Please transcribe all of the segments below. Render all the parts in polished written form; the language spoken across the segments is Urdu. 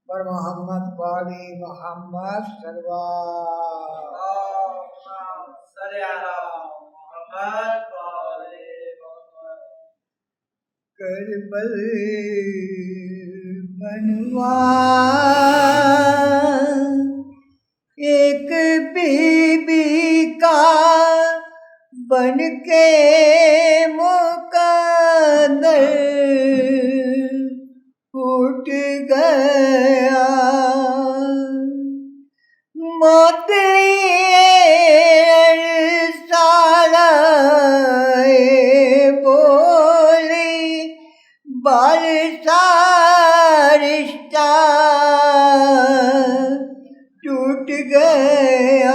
پر محمد والی محمد کربل بنوا ایک بی بی کا بن کے مقدر اٹھ گیا موت سارا بولی بارشہ رشتہ ٹوٹ گیا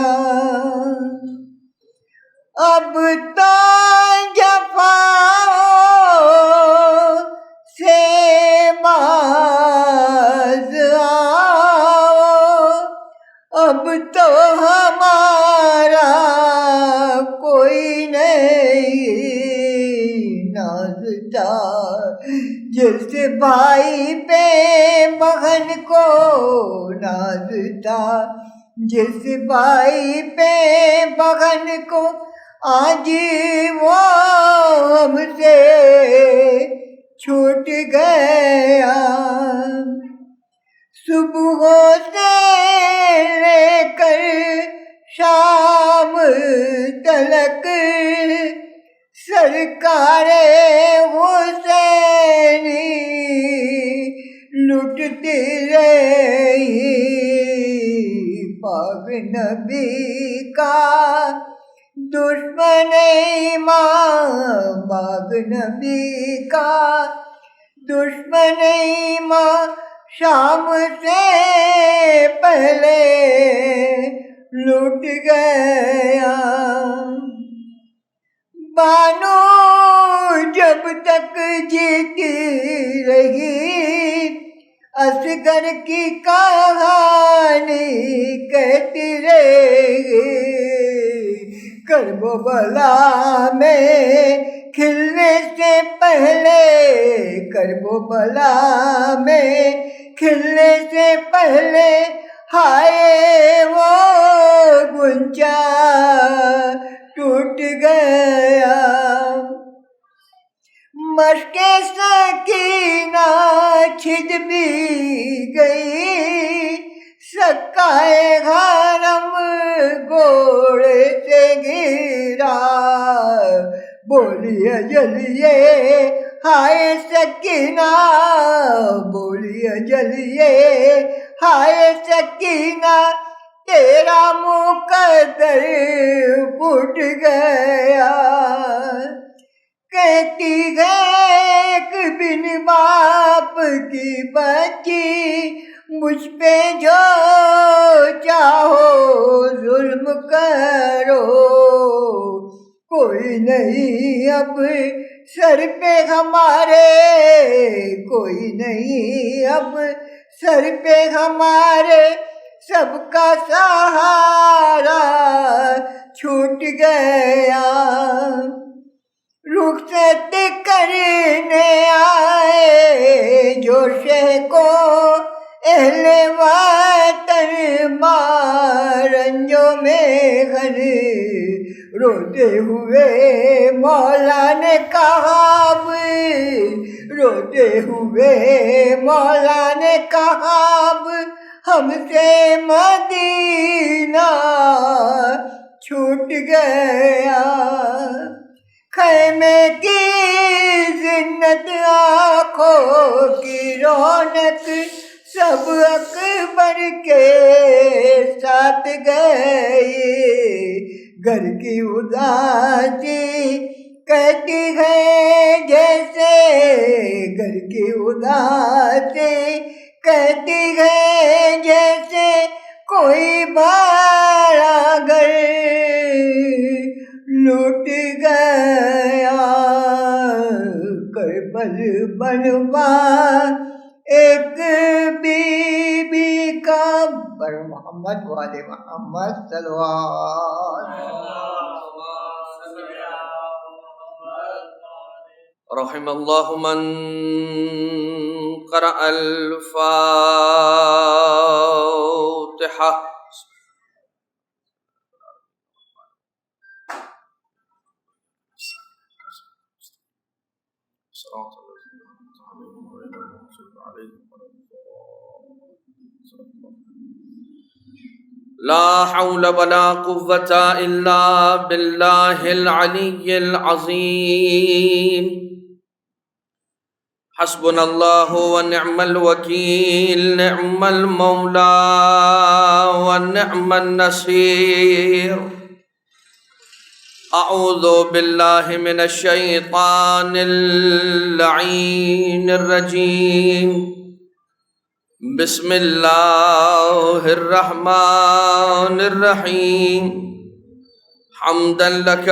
اب تو جفا سے باز آؤ اب تو ہمارا کوئی نہیں نازتا جس بھائی پہ بہن کو نازتا جس بھائی پہ بہن کو آج وہ ہم سے چھوٹ گیا صبح سے لے کر شام تلک سرکار حسینی لٹتی رہی پاک نبی کا دشمن ایمان پاک نبی کا دشمن ایمان شام سے پہلے لٹ گیا بانو جب تک جیتی رہی اصغر کی کہانی کہتی رہی کرب و بلا میں کھلنے سے پہلے کرب و بلا میں کھلنے سے پہلے ہائے وہ گنچا ٹوٹ گیا مشق سکینہ چھد بھی گئی سکائے حرم گھوڑے سے گرا بولی اجلیے ہائے سکینہ بولی اجلیے ہائے سکینہ تیرا مقدر پھٹ گیا کہتی ہے ایک بن باپ کی بچی مجھ پہ جو چاہو ظلم کرو کوئی نہیں اب سر پہ ہمارے کوئی نہیں اب سر پہ ہمارے سب کا سہارا چھوٹ گیا رخصت کرنے آئے جو شہ کو اہل وطن مارنجوں میں گھر روتے ہوئے مولا نے کہا روتے ہوئے مولا نے کہا ہم سے مدینہ چھوٹ گیا خیمے کی زینت آنکھوں کی رونق سب اکبر کے ساتھ گئی گھر کی اداسی کہتی ہے جیسے گھر کی اداسی کہتی ہے جیسے کوئی بارہ گھر لوٹ گیا کربل بنوا ایک بی بی کا پر محمد والے محمد صلوات رحم اللہ من قرأ الفاتحہ لا حول ولا قوة إلا بالله العلي العظيم. حسبنا الله ونعم الوكيل، نعم المولى ونعم النصير. أعوذ بالله من الشيطان اللعين الرجيم. بسم الله الرحمن الرحيم. حمدا لك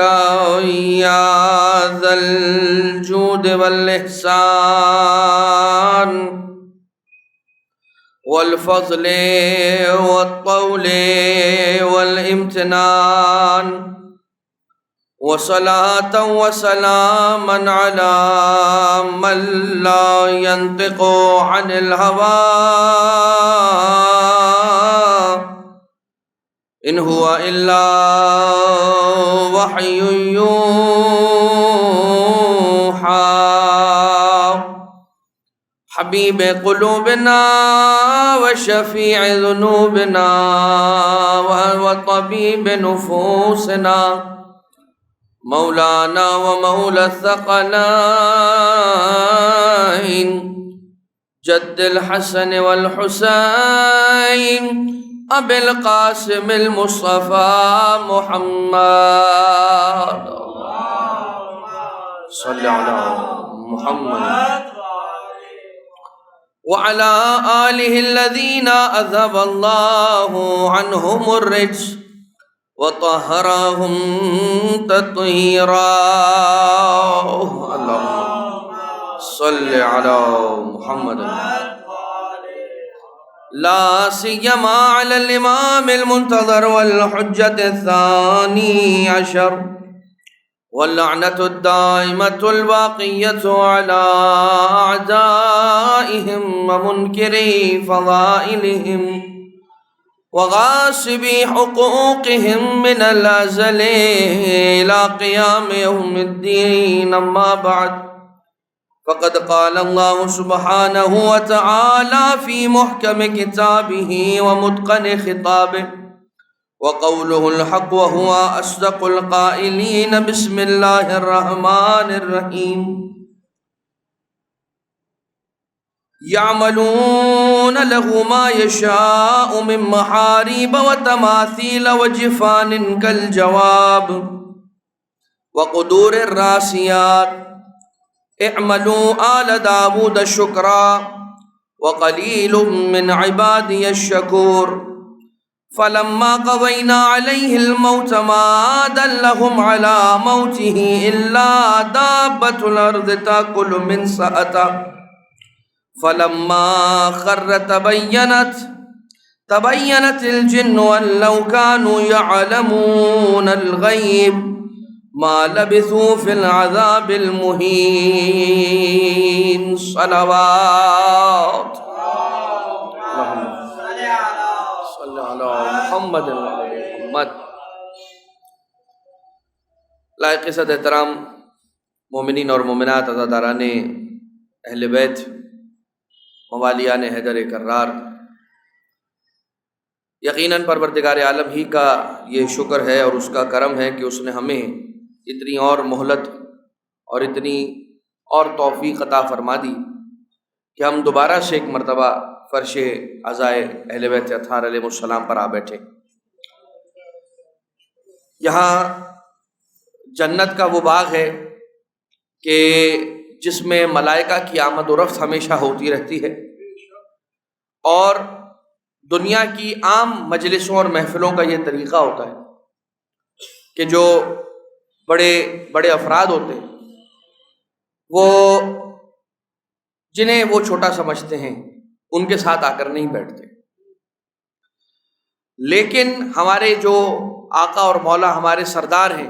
يا ذا الجود والإحسان والفضل والطول والامتنان، وصلاة وسلاما على من لا ينطق عن الهوى إن هو إلا وحي يوحى. حبيب قلوبنا وشفيع ذنوبنا وطبيب نفوسنا، مولانا ومولى الثقلين جد الحسن والحسين أبي القاسم المصطفى محمد. صل على محمد وعلى آله الذين أذهب الله عنهم الرجس وطهرهم تطهيرا. اللهم صل على محمد. لا سيما على الإمام المنتظر والحجة الثاني عشر، واللعنة الدائمة الباقية على أعدائهم ومنكري فضائلهم وغاصبي حقوقهم من الأزل إلى قيام يوم الدين. أما بعد، فقد قال الله سبحانه وتعالى في محكم كتابه ومتقن خطابه، وقوله الحق وهو أصدق القائلين. بسم الله الرحمن الرحيم. يعملون له ما يشاء من محاريب وتماثيل وجفان كالجواب وقدور الراسيات. اعملوا آل داود شكرا وقليل من عبادي الشكور. فلما قضينا عليه الموت ما دلهم على موته إلا دابة الأرض تأكل من سأته. فلما خر تبينت الجن أن لو كانوا يعلمون الغيب ما لبثوا في العذاب المهين. صلوات صلی علی محمد محمد. لائق عزت احترام مومنین اور مومنات، عزاداران اہل بیت، موالیان حیدر کرار، یقیناً پروردگار عالم ہی کا یہ شکر ہے اور اس کا کرم ہے کہ اس نے ہمیں اتنی اور مہلت اور اتنی اور توفیق عطا فرما دی کہ ہم دوبارہ سے ایک مرتبہ فرش عزائے اہل بیت اطہار علیہ السلام پر آ بیٹھے. یہاں جنت کا وہ باغ ہے کہ جس میں ملائکہ کی آمد و رفت ہمیشہ ہوتی رہتی ہے، اور دنیا کی عام مجلسوں اور محفلوں کا یہ طریقہ ہوتا ہے کہ جو بڑے بڑے افراد ہوتے ہیں وہ جنہیں وہ چھوٹا سمجھتے ہیں ان کے ساتھ آ کر نہیں بیٹھتے، لیکن ہمارے جو آقا اور مولا ہمارے سردار ہیں،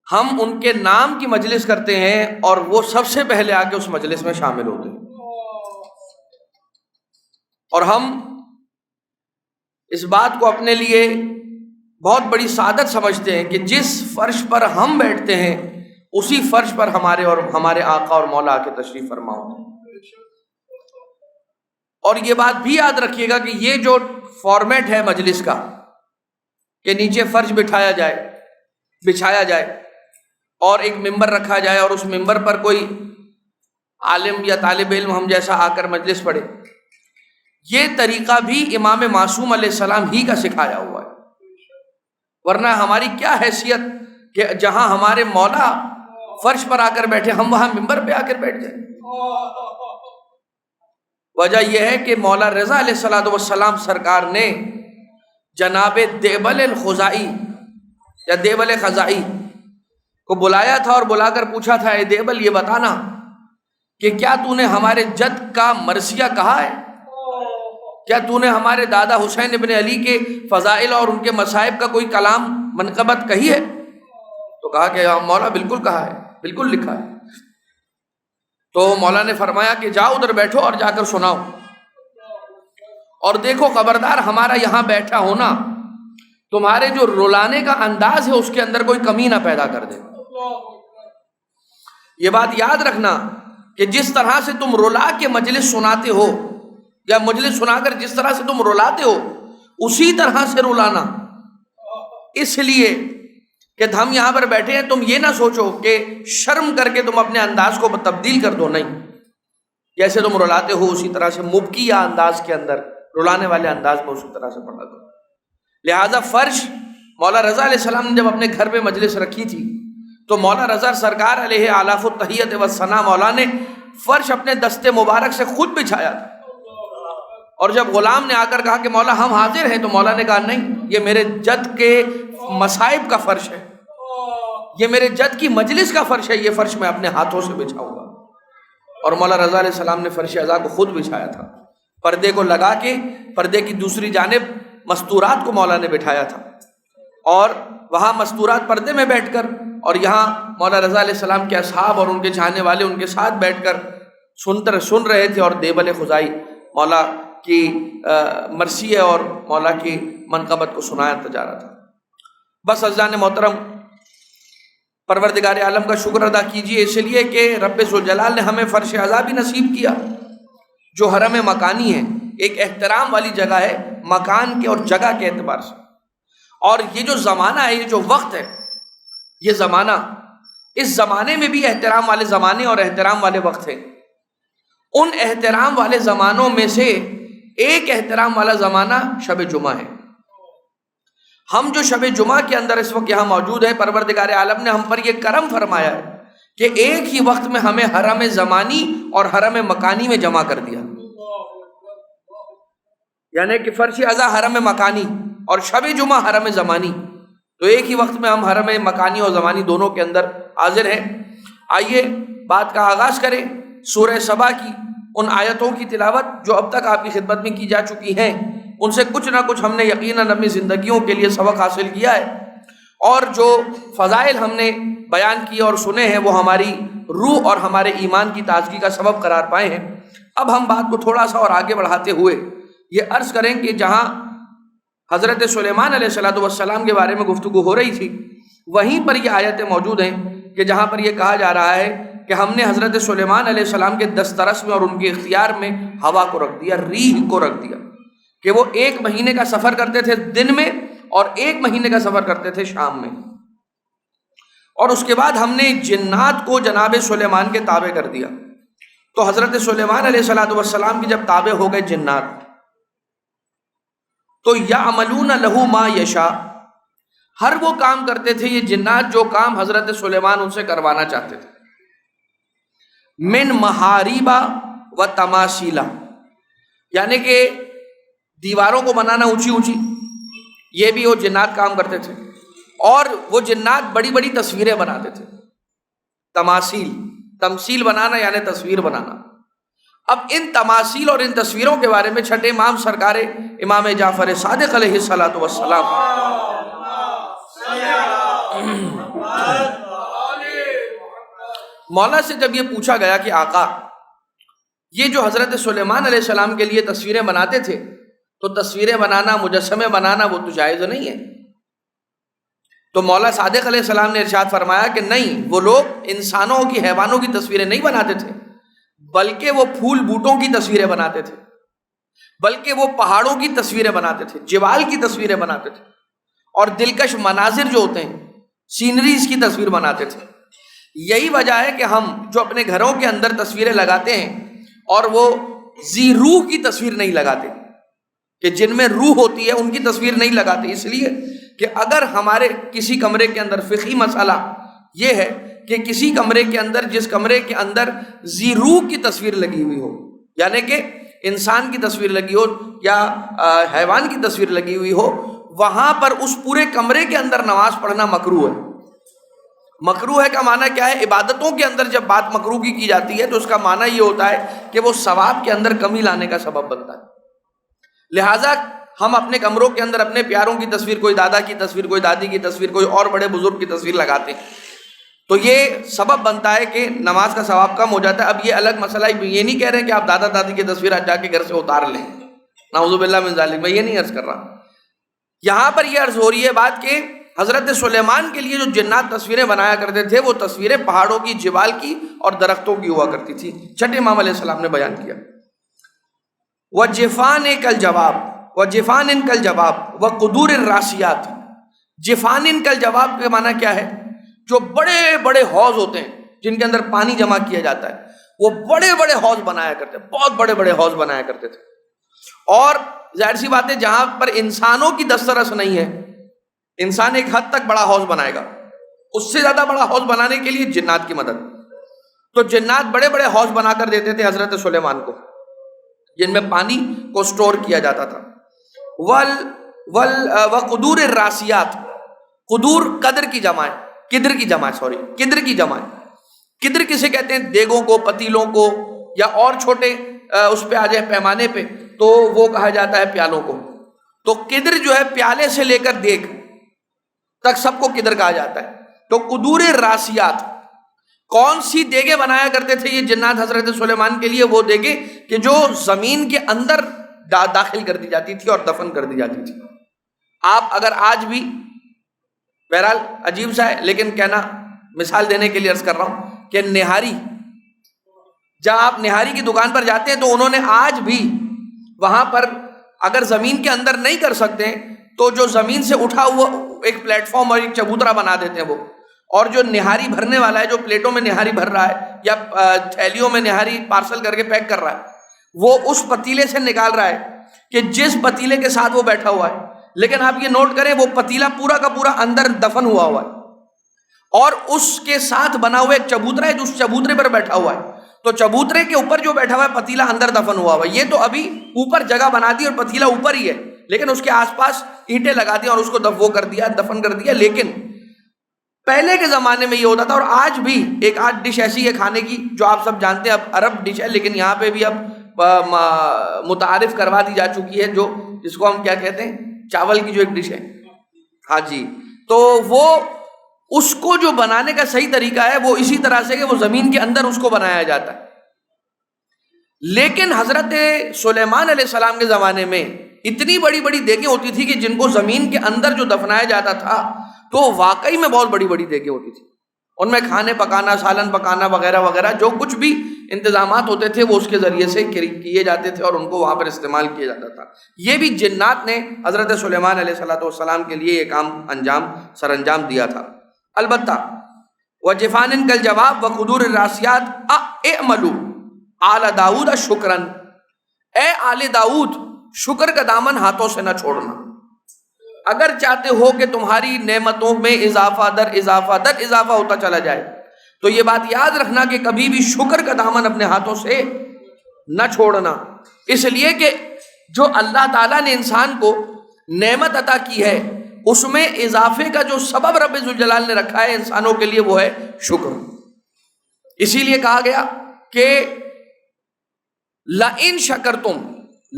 ہم ان کے نام کی مجلس کرتے ہیں اور وہ سب سے پہلے آ کے اس مجلس میں شامل ہوتے ہیں. اور ہم اس بات کو اپنے لیے بہت بڑی سعادت سمجھتے ہیں کہ جس فرش پر ہم بیٹھتے ہیں اسی فرش پر ہمارے آقا اور مولا آ کے تشریف فرما ہوتے ہیں. اور یہ بات بھی یاد رکھیے گا کہ یہ جو فارمیٹ ہے مجلس کا کہ نیچے فرش بچھایا جائے اور ایک ممبر رکھا جائے اور اس ممبر پر کوئی عالم یا طالب علم ہم جیسا آ کر مجلس پڑھے، یہ طریقہ بھی امام معصوم علیہ السلام ہی کا سکھایا ہوا ہے، ورنہ ہماری کیا حیثیت کہ جہاں ہمارے مولا فرش پر آ کر بیٹھے ہم وہاں ممبر پہ آ کر بیٹھ جائیں۔ وجہ یہ ہے کہ مولا رضا علیہ السلام سرکار نے جناب دیبل الخزائی یا دیبل خزائی کو بلایا تھا اور بلا کر پوچھا تھا، اے دیبل یہ بتانا کہ کیا تو نے ہمارے جد کا مرثیہ کہا ہے؟ کیا تو نے ہمارے دادا حسین ابن علی کے فضائل اور ان کے مصائب کا کوئی کلام منقبت کہی ہے؟ تو کہا کہ مولا بالکل کہا ہے، بالکل لکھا ہے۔ تو مولا نے فرمایا کہ جاؤ ادھر بیٹھو اور جا کر سناؤ، اور دیکھو خبردار ہمارا یہاں بیٹھا ہونا تمہارے جو رلانے کا انداز ہے اس کے اندر کوئی کمی نہ پیدا کر دے۔ یہ بات یاد رکھنا کہ جس طرح سے تم رلا کے مجلس سناتے ہو یا مجلس سنا کر جس طرح سے تم رلاتے ہو اسی طرح سے رلانا، اس لیے کہ ہم یہاں پر بیٹھے ہیں، تم یہ نہ سوچو کہ شرم کر کے تم اپنے انداز کو تبدیل کر دو، نہیں، جیسے تم رلاتے ہو اسی طرح سے مبکیہ انداز کے اندر، رلانے والے انداز میں اسی طرح سے پڑھا کرو۔ لہذا فرش مولا رضا علیہ السلام نے جب اپنے گھر پہ مجلس رکھی تھی تو مولا رضا سرکار علیہ آلاف التحیت والثناء مولا نے فرش اپنے دست مبارک سے خود بچھایا تھا، اور جب غلام نے آ کر کہا کہ مولا ہم حاضر ہیں تو مولا نے کہا نہیں، یہ میرے جد کے مصائب کا فرش ہے، یہ میرے جد کی مجلس کا فرش ہے، یہ فرش میں اپنے ہاتھوں سے بچھاؤں گا۔ اور مولا رضا علیہ السلام نے فرش ازا کو خود بچھایا تھا، پردے کو لگا کے پردے کی دوسری جانب مستورات کو مولا نے بٹھایا تھا، اور وہاں مستورات پردے میں بیٹھ کر، اور یہاں مولا رضا علیہ السلام کے اصحاب اور ان کے چاہنے والے ان کے ساتھ بیٹھ کر سن رہے تھے، اور دیبل خزائی مولا کی مرثیے اور مولا کی منقبت کو سنایا جا رہا تھا۔ بس عزیزان محترم، پروردگار عالم کا شکر ادا کیجیے اس لیے کہ رب ذوالجلال نے ہمیں فرش ازا بھی نصیب کیا جو حرم مکانی ہے، ایک احترام والی جگہ ہے مکان کے اور جگہ کے اعتبار سے، اور یہ جو زمانہ ہے، یہ جو وقت ہے، یہ زمانہ، اس زمانے میں بھی احترام والے زمانے اور احترام والے وقت ہیں۔ ان احترام والے زمانوں میں سے ایک احترام والا زمانہ شب جمعہ ہے۔ ہم جو شب جمعہ کے اندر اس وقت یہاں موجود ہیں، پروردگار عالم نے ہم پر یہ کرم فرمایا ہے کہ ایک ہی وقت میں ہمیں حرم زمانی اور حرم مکانی میں جمع کر دیا، یعنی کہ فرش ازا حرم مکانی اور شب جمعہ حرم زمانی، تو ایک ہی وقت میں ہم حرم مکانی اور زمانی دونوں کے اندر حاضر ہیں۔ آئیے بات کا آغاز کریں سورہ سبا کی ان آیتوں کی تلاوت جو اب تک آپ کی خدمت میں کی جا چکی ہیں، ان سے کچھ نہ کچھ ہم نے یقیناً اپنی زندگیوں کے لیے سبق حاصل کیا ہے، اور جو فضائل ہم نے بیان کیے اور سنے ہیں وہ ہماری روح اور ہمارے ایمان کی تازگی کا سبب قرار پائے ہیں۔ اب ہم بات کو تھوڑا سا اور آگے بڑھاتے ہوئے یہ عرض کریں کہ جہاں حضرت سلیمان علیہ السلام کے بارے میں گفتگو ہو رہی تھی، وہیں پر یہ آیتیں موجود ہیں کہ جہاں پر یہ کہا جا رہا ہے کہ ہم نے حضرت سلیمان علیہ السلام کے دسترس میں اور ان کے اختیار میں ہوا کو رکھ دیا، ریح کو رکھ دیا، کہ وہ 1 مہینے کا سفر کرتے تھے دن میں اور 1 مہینے کا سفر کرتے تھے شام میں، اور اس کے بعد ہم نے جنات کو جناب سلیمان کے تابع کر دیا۔ تو حضرت سلیمان علیہ السلام کی جب تابع ہو گئے جنات، تو یعملون لہ ما یشاء، ہر وہ کام کرتے تھے یہ جنات جو کام حضرت سلیمان ان سے کروانا چاہتے تھے، من محاریبا و تماثیلا، یعنی کہ دیواروں کو بنانا اونچی اونچی، یہ بھی وہ جنات کام کرتے تھے، اور وہ جنات بڑی بڑی تصویریں بناتے تھے، تمثیل بنانا یعنی تصویر بنانا۔ اب ان تماثیل اور ان تصویروں کے بارے میں چھٹے امام سرکار امام جعفر صادق علیہ السلام مولا سے جب یہ پوچھا گیا کہ آقا یہ جو حضرت سلیمان علیہ السلام کے لیے تصویریں بناتے تھے، تو تصویریں بنانا، مجسمے بنانا وہ تو جائز نہیں ہے، تو مولا صادق علیہ السلام نے ارشاد فرمایا کہ نہیں، وہ لوگ انسانوں کی، حیوانوں کی تصویریں نہیں بناتے تھے، بلکہ وہ پھول بوٹوں کی تصویریں بناتے تھے، بلکہ وہ پہاڑوں کی تصویریں بناتے تھے، جبال کی تصویریں بناتے تھے، اور دلکش مناظر جو ہوتے ہیں سینریز کی تصویر بناتے تھے۔ یہی وجہ ہے کہ ہم جو اپنے گھروں کے اندر تصویریں لگاتے ہیں اور وہ ذی روح کی تصویر نہیں لگاتے، کہ جن میں روح ہوتی ہے ان کی تصویر نہیں لگاتے، اس لیے کہ اگر ہمارے کسی کمرے کے اندر فقہی مسئلہ یہ ہے کہ کسی کمرے کے اندر، جس کمرے کے اندر ذی روح کی تصویر لگی ہوئی ہو، یعنی کہ انسان کی تصویر لگی ہو یا حیوان کی تصویر لگی ہوئی ہو، وہاں پر اس پورے کمرے کے اندر نماز پڑھنا مکروہ ہے۔ مکروہ ہے کا معنی کیا ہے؟ عبادتوں کے اندر جب بات مکروہ کی جاتی ہے تو اس کا معنی یہ ہوتا ہے کہ وہ ثواب کے اندر کمی لانے کا سبب بنتا ہے۔ لہٰذا ہم اپنے کمروں کے اندر اپنے پیاروں کی تصویر، کوئی دادا کی تصویر، کوئی دادی کی تصویر، کوئی اور بڑے بزرگ کی تصویر لگاتے ہیں، تو یہ سبب بنتا ہے کہ نماز کا ثواب کم ہو جاتا ہے۔ اب یہ الگ مسئلہ ہے، یہ نہیں کہہ رہے کہ آپ دادا دادی کی تصویر جا کے گھر سے اتار لیں، نعوذ باللہ من ذالک، میں یہ نہیں عرض کر رہا۔ یہاں پر یہ عرض ہو رہی ہے بات کہ حضرت سلیمان کے لیے جو جنات تصویریں بنایا کرتے تھے، وہ تصویریں پہاڑوں کی، جبال کی اور درختوں کی ہوا کرتی تھی۔ چھٹے امام علیہ السلام نے بیان کیا، وَجِفَانٍ كَالْجَوَابِ وَجِفَانٍ كَالْجَوَابِ وَقُدُورِ الرَّاسِيَاتِ۔ جفانٍ كَالْجَوَابِ کے معنی کیا ہے؟ جو بڑے بڑے حوض ہوتے ہیں جن کے اندر پانی جمع کیا جاتا ہے، وہ بڑے بڑے حوض بنایا کرتے ہیں، بہت بڑے بڑے حوض بنایا کرتے تھے۔ اور ظاہر سی بات ہے جہاں پر انسانوں کی دسترس نہیں ہے، انسان ایک حد تک بڑا حوض بنائے گا، اس سے زیادہ بڑا حوض بنانے کے لیے جنات کی مدد، تو جنات بڑے بڑے حوض بنا کر دیتے تھے حضرت سلیمان کو، جن میں پانی کو سٹور کیا جاتا تھا۔ وقدور الراسیات، قدور قدر کی جمع ہے، قدر کی جمع ہے، قدر کی جمع ہے۔ قدر کسے کہتے ہیں؟ دیگوں کو، پتیلوں کو، یا اور چھوٹے اس پہ آ جائے پیمانے پہ تو وہ کہا جاتا ہے پیالوں کو۔ تو قدر جو ہے پیالے سے لے کر دیگ تک سب کو قدر کہا جاتا ہے۔ تو قدور راسیات، کون سی دیگیں بنایا کرتے تھے یہ جنات حضرت سلیمان کے لیے؟ وہ دیگیں کہ جو زمین کے اندر داخل کر دی جاتی تھی اور دفن کر دی جاتی تھی۔ آپ اگر آج بھی، بہرحال عجیب سا ہے لیکن کہنا، مثال دینے کے لیے عرض کر رہا ہوں کہ نہاری، جب آپ نہاری کی دکان پر جاتے ہیں تو انہوں نے آج بھی وہاں پر اگر زمین کے اندر نہیں کر سکتے تو جو زمین سے اٹھا ہوا ایک پلیٹ فارم اور ایک چبوترا بنا دیتے ہیں وہ، اور جو نہاری بھرنے والا ہے، جو پلیٹوں میں نہاری بھر رہا ہے یا تھیلیوں میں نہاری پارسل کر کے پیک کر رہا ہے، وہ اس پتیلے سے نکال رہا ہے کہ جس پتیلے کے ساتھ وہ بیٹھا ہوا ہے، لیکن آپ یہ نوٹ کریں وہ پتیلا پورا کا پورا اندر دفن ہوا ہوا ہے، اور اس کے ساتھ بنا ہوا ایک چبوترا ہے جو اس چبوترے پر بیٹھا ہوا ہے، تو چبوترے کے اوپر جو بیٹھا ہوا ہے پتیلا اندر دفن ہوا ہوا ہے۔ یہ تو ابھی اوپر جگہ بنا دی اور پتیلا اوپر ہی ہے، لیکن اس کے آس پاس اینٹیں لگا دی اور اس کو وہ کر دیا، دفن کر دیا۔ لیکن پہلے کے زمانے میں یہ ہوتا تھا، اور آج بھی ایک آدھ ڈش ایسی ہے کھانے کی جو آپ سب جانتے ہیں، اب عرب ڈش ہے لیکن یہاں پہ بھی اب متعارف کروا دی جا چکی ہے، جو جس کو ہم کیا کہتے ہیں، چاول کی جو ایک ڈش ہے، ہاں جی، تو وہ اس کو جو بنانے کا صحیح طریقہ ہے وہ اسی طرح سے کہ وہ زمین کے اندر اس کو بنایا جاتا ہے۔ لیکن حضرت سلیمان علیہ السلام کے زمانے میں اتنی بڑی بڑی دیگیں ہوتی تھی کہ جن کو زمین کے اندر جو دفنایا جاتا تھا تو واقعی میں بہت بڑی بڑی دیگیں ہوتی تھی، ان میں کھانے پکانا، سالن پکانا وغیرہ وغیرہ جو کچھ بھی انتظامات ہوتے تھے وہ اس کے ذریعے سے کیے جاتے تھے اور ان کو وہاں پر استعمال کیا جاتا تھا۔ یہ بھی جنات نے حضرت سلیمان علیہ السلام کے لیے یہ کام سر انجام دیا تھا۔ البتہ وَجِفَانٍ كَالْجَوَابِ وَقُدُورِ الرَّاسِيَاتِ اعْمَلُوا آلَ داؤد شکراً، اے آل داؤد شکر کا دامن ہاتھوں سے نہ چھوڑنا۔ اگر چاہتے ہو کہ تمہاری نعمتوں میں اضافہ در اضافہ ہوتا چلا جائے تو یہ بات یاد رکھنا کہ کبھی بھی شکر کا دامن اپنے ہاتھوں سے نہ چھوڑنا، اس لیے کہ جو اللہ تعالیٰ نے انسان کو نعمت عطا کی ہے اس میں اضافے کا جو سبب رب ذوالجلال نے رکھا ہے انسانوں کے لیے وہ ہے شکر۔ اسی لیے کہا گیا کہ لَإِن شَكَرْتُمْ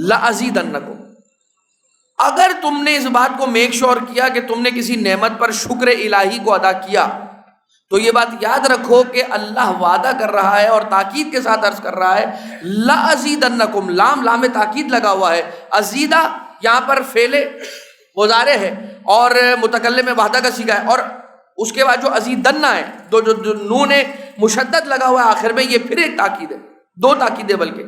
لَأَزِيدَنَّكُمْ، اگر تم نے اس بات کو میک شور کیا کہ تم نے کسی نعمت پر شکر الہی کو ادا کیا تو یہ بات یاد رکھو کہ اللہ وعدہ کر رہا ہے اور تاکید کے ساتھ عرض کر رہا ہے لَأَزِيدَنَّكُمْ، لام تاکید لگا ہوا ہے، ازیدہ یہاں پر فعل مضارع ہے اور متکلم وحدہ کا صیغہ ہے، اور اس کے بعد جو ازیدنہ ہے جو نون مشدد لگا ہوا ہے آخر میں، یہ پھر ایک تاکید ہے دو تاکیدیں بلکہ.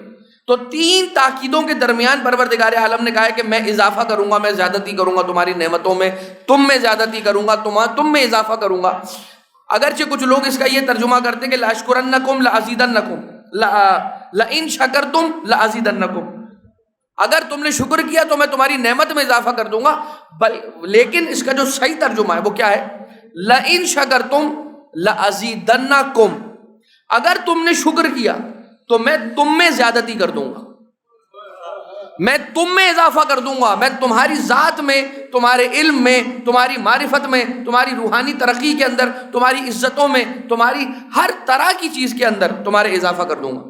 تو تین تاکیدوں کے درمیان پروردگار عالم نے کہا ہے کہ میں اضافہ کروں گا، میں زیادتی کروں گا تمہاری نعمتوں میں، تم میں زیادتی کروں گا، تم میں اضافہ کروں گا. اگرچہ کچھ لوگ اس کا یہ ترجمہ کرتے ہیں کہ لاشکرنکم لازیدنکم، لئن شکرتم لازیدنکم، اگر تم نے شکر کیا تو میں تمہاری نعمت میں اضافہ کر دوں گا. لیکن اس کا جو صحیح ترجمہ ہے وہ کیا ہے؟ لئن شکرتم لازیدنکم، اگر تم نے شکر کیا تو میں تم میں زیادتی کر دوں گا، میں تم میں اضافہ کر دوں گا، میں تمہاری ذات میں، تمہارے علم میں، تمہاری معرفت میں، تمہاری روحانی ترقی کے اندر، تمہاری عزتوں میں، تمہاری ہر طرح کی چیز کے اندر تمہارے اضافہ کر دوں گا.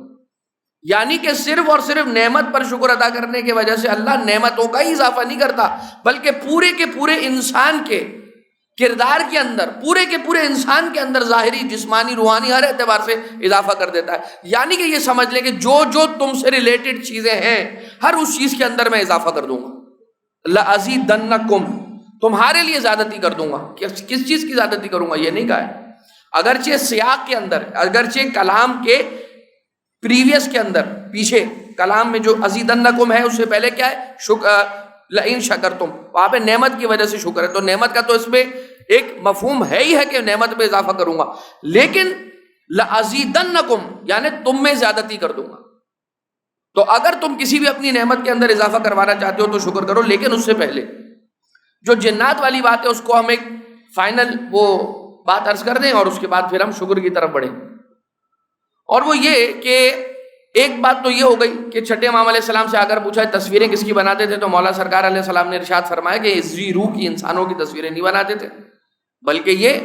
یعنی کہ صرف اور صرف نعمت پر شکر ادا کرنے کی وجہ سے اللہ نعمتوں کا ہی اضافہ نہیں کرتا، بلکہ پورے کے پورے انسان کے کردار کے اندر، پورے کے پورے انسان کے اندر ظاہری، جسمانی، روحانی ہر اعتبار سے اضافہ کر دیتا ہے. یعنی کہ یہ سمجھ لیں کہ جو جو تم سے ریلیٹڈ چیزیں ہیں ہر اس چیز کے اندر میں اضافہ کر دوں گا. لَأَزِيدَنَّكُمْ، تمہارے لیے زیادتی کر دوں گا. کس چیز کی زیادتی کروں گا یہ نہیں کہا ہے. اگرچہ سیاق کے اندر، اگرچہ کلام کے پریویس کے اندر، پیچھے کلام میں جو ازیدنکم ہے اس سے پہلے کیا ہے؟ لئن شکرتم، وہاں پہ نعمت کی وجہ سے شکر ہے، تو نعمت کا تو اس میں ایک مفہوم ہے ہی ہے کہ نعمت میں اضافہ کروں گا. لیکن لازیدنکم یعنی تم میں زیادتی کر دوں گا. تو اگر تم کسی بھی اپنی نعمت کے اندر اضافہ کروانا چاہتے ہو تو شکر کرو. لیکن اس سے پہلے جو جنات والی بات ہے اس کو ہم ایک فائنل وہ بات عرض کر دیں اور اس کے بعد پھر ہم شکر کی طرف بڑھیں. اور وہ یہ کہ ایک بات تو یہ ہو گئی کہ چھٹے امام علیہ السلام سے آ کر پوچھا تصویریں کس کی بناتے تھے، تو مولا سرکار علیہ السلام نے ارشاد فرمایا کہ ذی روح کی انسانوں کی تصویریں نہیں بناتے تھے، بلکہ یہ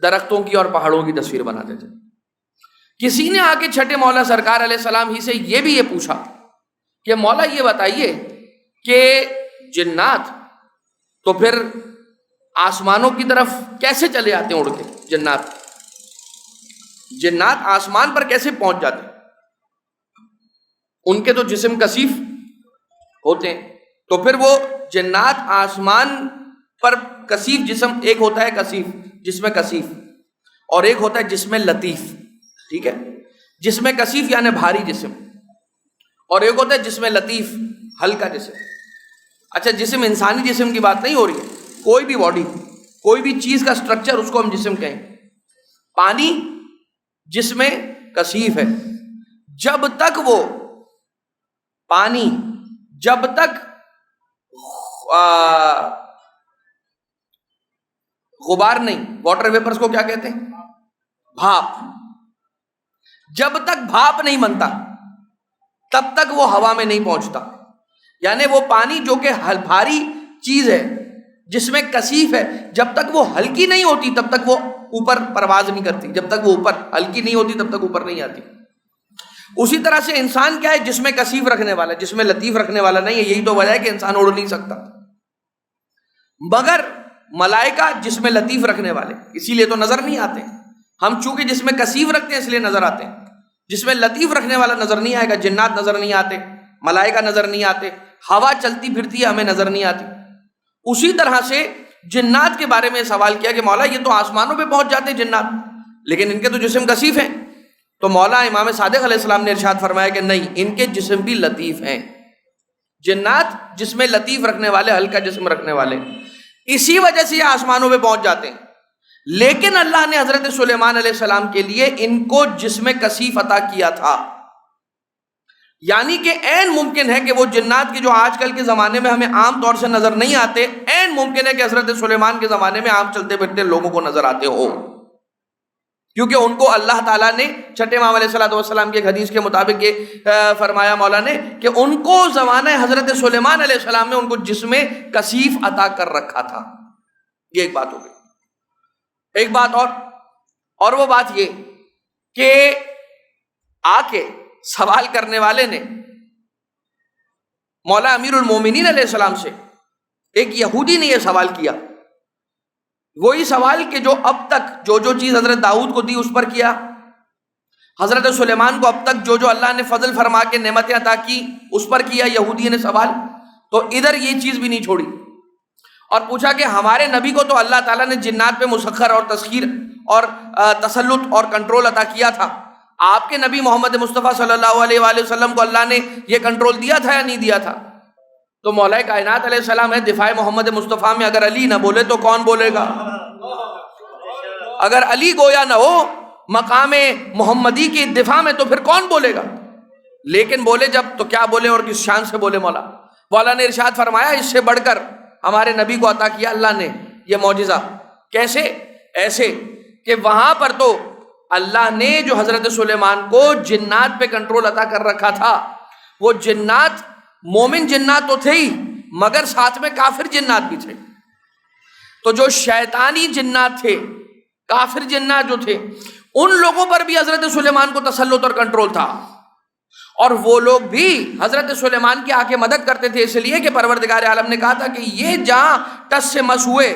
درختوں کی اور پہاڑوں کی تصویر بناتے تھے. کسی نے آ کے چھٹے مولا سرکار علیہ السلام ہی سے یہ پوچھا کہ مولا یہ بتائیے کہ جنات تو پھر آسمانوں کی طرف کیسے چلے آتے ہیں اڑ کے؟ جنات آسمان پر کیسے پہنچ جاتے ہیں؟ ان کے تو جسم کثیف ہوتے ہیں، تو پھر وہ جنات آسمان پر کثیف جسم، ایک ہوتا ہے کثیف جسم کثیف اور ایک ہوتا ہے جسم لطیف، ٹھیک ہے؟ جسم کثیف یعنی بھاری جسم، اور ایک ہوتا ہے جسم لطیف ہلکا جسم. اچھا جسم انسانی جسم کی بات نہیں ہو رہی ہے، کوئی بھی باڈی، کوئی بھی چیز کا سٹرکچر اس کو ہم جسم کہیں. پانی جسم کثیف ہے، جب تک وہ پانی جب تک غبار نہیں، واٹر ویپرز کو کیا کہتے ہیں؟ بھاپ. جب تک بھاپ نہیں بنتا تب تک وہ ہوا میں نہیں پہنچتا. یعنی وہ پانی جو کہ بھاری چیز ہے، جس میں کثیف ہے، جب تک وہ ہلکی نہیں ہوتی تب تک وہ اوپر پرواز نہیں کرتی، جب تک وہ اوپر ہلکی نہیں ہوتی تب تک اوپر نہیں آتی. اسی طرح سے انسان کیا ہے؟ جس میں کثیف رکھنے والا، جس میں لطیف رکھنے والا نہیں ہے. یہی تو وجہ ہے کہ انسان اڑ نہیں سکتا. مگر ملائکہ جس میں لطیف رکھنے والے، اسی لیے تو نظر نہیں آتے. ہم چونکہ جس میں کثیف رکھتے ہیں اس لیے نظر آتے ہیں، جس میں لطیف رکھنے والا نظر نہیں آئے گا. جنات نظر نہیں آتے، ملائکہ نظر نہیں آتے، ہوا چلتی پھرتی ہے ہمیں نظر نہیں آتی. اسی طرح سے جنات کے بارے میں سوال کیا کہ مولا یہ تو آسمانوں پہ پہنچ جاتے ہیں جنات، لیکن ان کے تو جسم کثیف ہیں. تو مولا امام صادق علیہ السلام نے ارشاد فرمایا کہ نہیں، ان کے جسم بھی لطیف ہیں. جنات جسم لطیف رکھنے والے، ہلکا جسم رکھنے والے، اسی وجہ سے یہ آسمانوں پہ پہنچ جاتے ہیں. لیکن اللہ نے حضرت سلیمان علیہ السلام کے لیے ان کو جسم کثیف عطا کیا تھا. یعنی کہ عین ممکن ہے کہ وہ جنات کے جو آج کل کے زمانے میں ہمیں عام طور سے نظر نہیں آتے، عین ممکن ہے کہ حضرت سلیمان کے زمانے میں عام چلتے پھرتے لوگوں کو نظر آتے ہو، کیونکہ ان کو اللہ تعالیٰ نے چھٹے امام علیہ السلام کے حدیث کے مطابق یہ فرمایا مولا نے کہ ان کو زمانہ حضرت سلیمان علیہ السلام نے ان کو جسم کثیف عطا کر رکھا تھا. یہ ایک بات ہو گئی. ایک بات اور وہ بات یہ کہ آ کے سوال کرنے والے نے مولا امیر المومنین علیہ السلام سے، ایک یہودی نے یہ سوال کیا، وہی سوال کہ جو اب تک جو چیز حضرت داؤد کو دی اس پر کیا، حضرت سلیمان کو اب تک جو اللہ نے فضل فرما کے نعمتیں عطا کی اس پر کیا. یہودی نے سوال، تو ادھر یہ چیز بھی نہیں چھوڑی اور پوچھا کہ ہمارے نبی کو تو اللہ تعالیٰ نے جنات پہ مسخر اور تسخیر اور تسلط اور کنٹرول عطا کیا تھا، آپ کے نبی محمد مصطفیٰ صلی اللہ علیہ وآلہ وسلم کو اللہ نے یہ کنٹرول دیا تھا یا نہیں دیا تھا؟ تو مولا کائنات علیہ السلام ہے، دفاع محمد مصطفیٰ میں اگر علی نہ بولے تو کون بولے گا؟ اگر علی گویا نہ ہو مقام محمدی کی دفاع میں تو پھر کون بولے گا؟ لیکن بولے جب تو کیا بولے اور کس شان سے بولے؟ مولا نے ارشاد فرمایا اس سے بڑھ کر ہمارے نبی کو عطا کیا اللہ نے یہ معجزہ۔ کیسے؟ ایسے کہ وہاں پر تو اللہ نے جو حضرت سلیمان کو جنات پہ کنٹرول عطا کر رکھا تھا، وہ جنات مومن جنات تو تھے ہی مگر ساتھ میں کافر جنات بھی تھے۔ تو جو شیطانی جنات تھے، کافر جنات جو تھے، ان لوگوں پر بھی حضرت سلیمان کو تسلط اور کنٹرول تھا، اور وہ لوگ بھی حضرت سلیمان کی آ کے مدد کرتے تھے، اس لیے کہ پروردگار عالم نے کہا تھا کہ یہ جہاں ٹس سے مس ہوئے،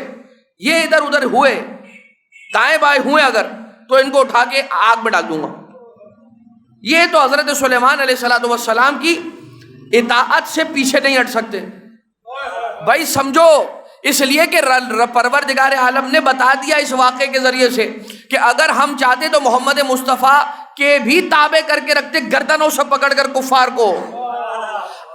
یہ ادھر ادھر ہوئے، دائیں بائیں ہوئے اگر، تو ان کو اٹھا کے آگ میں ڈال دوں گا۔ یہ تو حضرت سلیمان علیہ السلام کی اطاعت سے پیچھے نہیں ہٹ سکتے بھائی، سمجھو۔ اس لیے کہ پروردگار عالم نے بتا دیا اس واقعے کے ذریعے سے کہ اگر ہم چاہتے تو محمد مصطفیٰ کے بھی تابع کر کے رکھتے گردنوں سے پکڑ کر کفار کو۔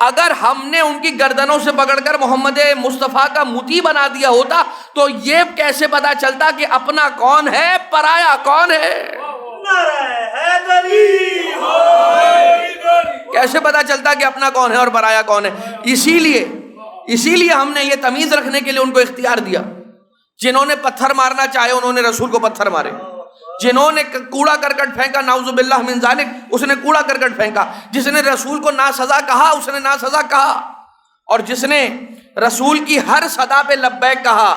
اگر ہم نے ان کی گردنوں سے پکڑ کر محمد مصطفیٰ کا مطیع بنا دیا ہوتا تو یہ کیسے پتا چلتا کہ اپنا کون ہے پرایا کون ہے؟ کیسے پتا چلتا کہ اپنا کون ہے اور پرایا کون ہے؟ اسی لیے ہم نے یہ تمیز رکھنے کے لیے ان کو اختیار دیا۔ جنہوں نے پتھر مارنا چاہے انہوں نے رسول کو پتھر مارے، جنہوں نے کوڑا کرکٹ پھینکا نعوذ باللہ من ذالک اس نے کوڑا کرکٹ پھینکا، جس نے رسول کو ناسزا کہا اس نے ناسزا کہا، اور جس نے رسول کی ہر صدا پہ لبیک کہا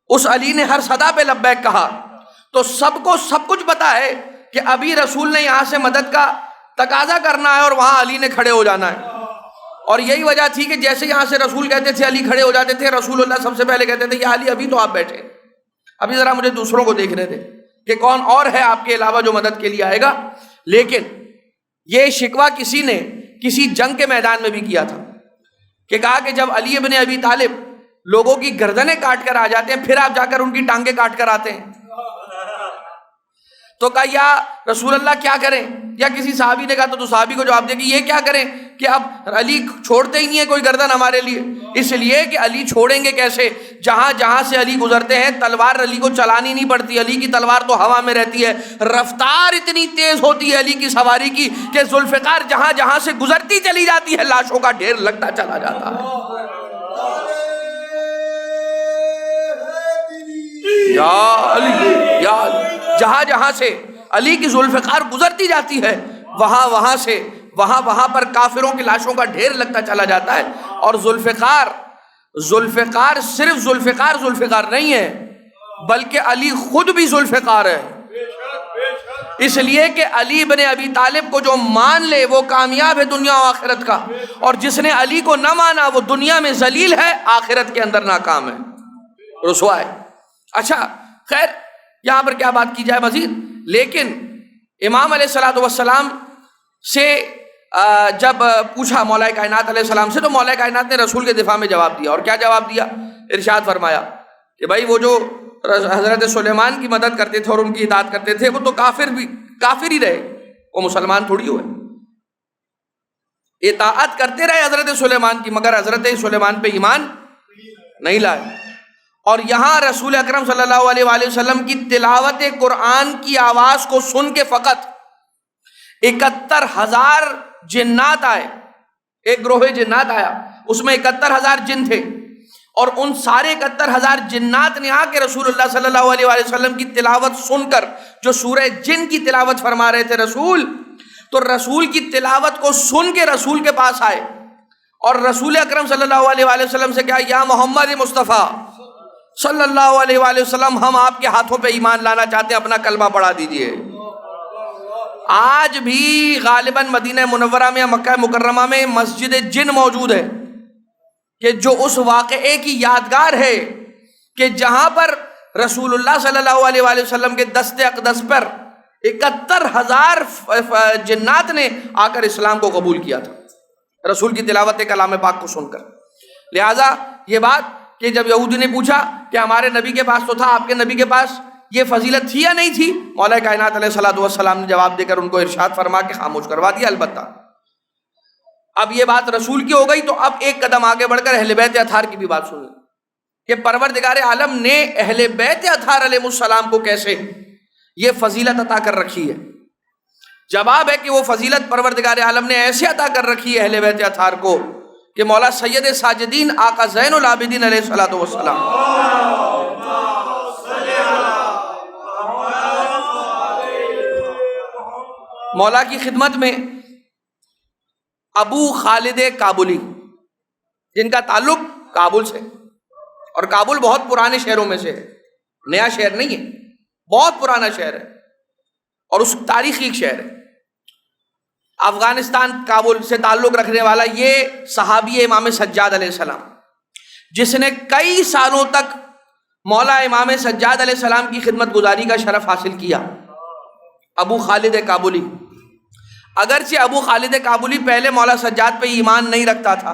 اس علی نے ہر صدا پہ لبیک کہا۔ تو سب کو سب کچھ پتا ہے کہ ابھی رسول نے یہاں سے مدد کا تقاضا کرنا ہے اور وہاں علی نے کھڑے ہو جانا ہے، اور یہی وجہ تھی کہ جیسے یہاں سے رسول کہتے تھے علی کھڑے ہو جاتے تھے۔ رسول اللہ سب سے پہلے کہتے تھے یا علی ابھی تو آپ بیٹھے، ابھی ذرا مجھے دوسروں کو دیکھنے دے کہ کون اور ہے آپ کے علاوہ جو مدد کے لیے آئے گا۔ لیکن یہ شکوہ کسی نے کسی جنگ کے میدان میں بھی کیا تھا کہ کہا کہ جب علی ابن ابی طالب لوگوں کی گردنیں کاٹ کر آ جاتے ہیں پھر آپ جا کر ان کی ٹانگیں کاٹ کر آتے ہیں، تو کہا یا رسول اللہ کیا کریں؟ یا کسی صحابی نے کہا تو صحابی کو جواب دے کہ یہ کیا کریں کہ اب علی چھوڑتے ہی نہیں ہے کوئی گردن ہمارے لیے، اس لیے کہ علی چھوڑیں گے کیسے؟ جہاں جہاں سے علی گزرتے ہیں تلوار علی کو چلانی نہیں پڑتی، علی کی تلوار تو ہوا میں رہتی ہے، رفتار اتنی تیز ہوتی ہے علی کی سواری کی کہ ذوالفقار جہاں جہاں سے گزرتی چلی جاتی ہے لاشوں کا ڈھیر لگتا چلا جاتا ہے۔ یا علی یا علی، جہاں جہاں سے علی کی ذوالفقار گزرتی جاتی ہے وہاں پر کافروں کی لاشوں کا ڈھیر لگتا چلا جاتا ہے۔ اور ذوالفقار صرف ذوالفقار نہیں ہے بلکہ علی خود بھی ذوالفقار ہے، اس لیے کہ علی بن ابی طالب کو جو مان لے وہ کامیاب ہے دنیا و آخرت کا، اور جس نے علی کو نہ مانا وہ دنیا میں ذلیل ہے آخرت کے اندر ناکام ہے، رسوا ہے۔ اچھا خیر یہاں پر کیا بات کی جائے مزید، لیکن امام علیہ السلام سے جب پوچھا مولا کائنات علیہ السلام سے تو مولا کائنات نے رسول کے دفاع میں جواب دیا، اور کیا جواب دیا؟ ارشاد فرمایا کہ بھائی وہ جو حضرت سلیمان کی مدد کرتے تھے اور ان کی اطاعت کرتے تھے وہ تو کافر ہی رہے، وہ مسلمان تھوڑی ہوئے، اطاعت کرتے رہے حضرت سلیمان کی مگر حضرت سلیمان پہ ایمان نہیں لائے۔ اور یہاں رسول اکرم صلی اللہ علیہ وآلہ وسلم کی تلاوت قرآن کی آواز کو سن کے فقط 71,000 جنات آئے، ایک گروہ جنات آیا، اس میں 71,000 جن تھے، اور ان سارے 71,000 جنات نے آ کے رسول اللہ صلی اللہ علیہ وآلہ وسلم کی تلاوت سن کر جو سورہ جن کی تلاوت فرما رہے تھے رسول، تو رسول کی تلاوت کو سن کے رسول کے پاس آئے اور رسول اکرم صلی اللہ علیہ وآلہ وسلم سے کہا یا محمد مصطفیٰ صلی اللہ علیہ وآلہ وسلم ہم آپ کے ہاتھوں پہ ایمان لانا چاہتے ہیں، اپنا کلمہ پڑھا دیجئے۔ آج بھی غالباً مدینہ منورہ میں یا مکہ مکرمہ میں مسجد جن موجود ہے کہ جو اس واقعے کی یادگار ہے کہ جہاں پر رسول اللہ صلی اللہ علیہ وآلہ وسلم کے دست اقدس پر 71,000 جنات نے آ کر اسلام کو قبول کیا تھا رسول کی تلاوت کلام پاک کو سن کر۔ لہٰذا یہ بات کہ جب یہودی نے پوچھا کہ ہمارے نبی کے پاس تو تھا آپ کے نبی کے پاس یہ فضیلت تھی یا نہیں تھی؟ مولا کائنات علیہ الصلوۃ والسلام نے جواب دے کر ان کو ارشاد فرما کے خاموش کروا دیا البتہ۔ اب یہ بات رسول کی ہو گئی، تو اب ایک قدم آگے بڑھ کر اہل بیت اطہار کی بھی بات سنیں کہ پروردگار عالم نے اہل بیت اطہار علیہ السلام کو کیسے یہ فضیلت عطا کر رکھی ہے۔ جواب ہے کہ وہ فضیلت پروردگار عالم نے ایسے عطا کر رکھی ہے اہل بیت اطہار کو کہ مولا سید ساجدین آقا زین العابدین علیہ الصلوۃ والسلام مولا کی خدمت میں ابو خالد کابلی، جن کا تعلق کابل سے، اور کابل بہت پرانے شہروں میں سے ہے، نیا شہر نہیں ہے، بہت پرانا شہر ہے اور اس تاریخی ایک شہر ہے۔ افغانستان کابل سے تعلق رکھنے والا یہ صحابی امام سجاد علیہ السلام، جس نے کئی سالوں تک مولا امام سجاد علیہ السلام کی خدمت گزاری کا شرف حاصل کیا، ابو خالد کابلی۔ اگرچہ ابو خالد کابلی پہلے مولا سجاد پہ ایمان نہیں رکھتا تھا،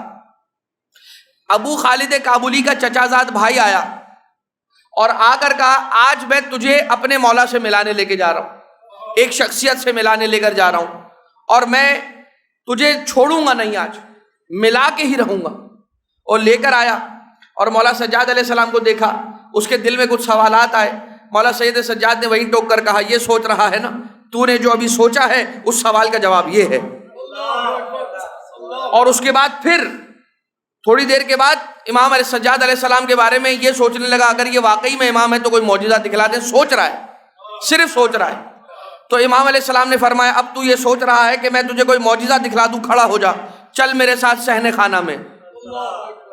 ابو خالد کابلی کا چچا زاد بھائی آیا اور آ کر کہا آج میں تجھے اپنے مولا سے ملانے لے کے جا رہا ہوں، ایک شخصیت سے ملانے لے کر جا رہا ہوں اور میں تجھے چھوڑوں گا نہیں، آج ملا کے ہی رہوں گا۔ اور لے کر آیا اور مولا سجاد علیہ السلام کو دیکھا، اس کے دل میں کچھ سوالات آئے۔ مولا سید سجاد نے وہیں ٹوک کر کہا یہ سوچ رہا ہے نا تو نے جو ابھی سوچا ہے اس سوال کا جواب یہ ہے۔ اور اس کے بعد پھر تھوڑی دیر کے بعد امام علیہ سجاد علیہ السلام کے بارے میں یہ سوچنے لگا اگر یہ واقعی میں امام ہے تو کوئی معجزہ دکھلا دیں، سوچ رہا ہے، صرف سوچ رہا ہے۔ تو امام علیہ السلام نے فرمایا اب تو یہ سوچ رہا ہے کہ میں تجھے کوئی معجزہ دکھلا دوں، کھڑا ہو جا، چل میرے ساتھ صحن خانہ میں۔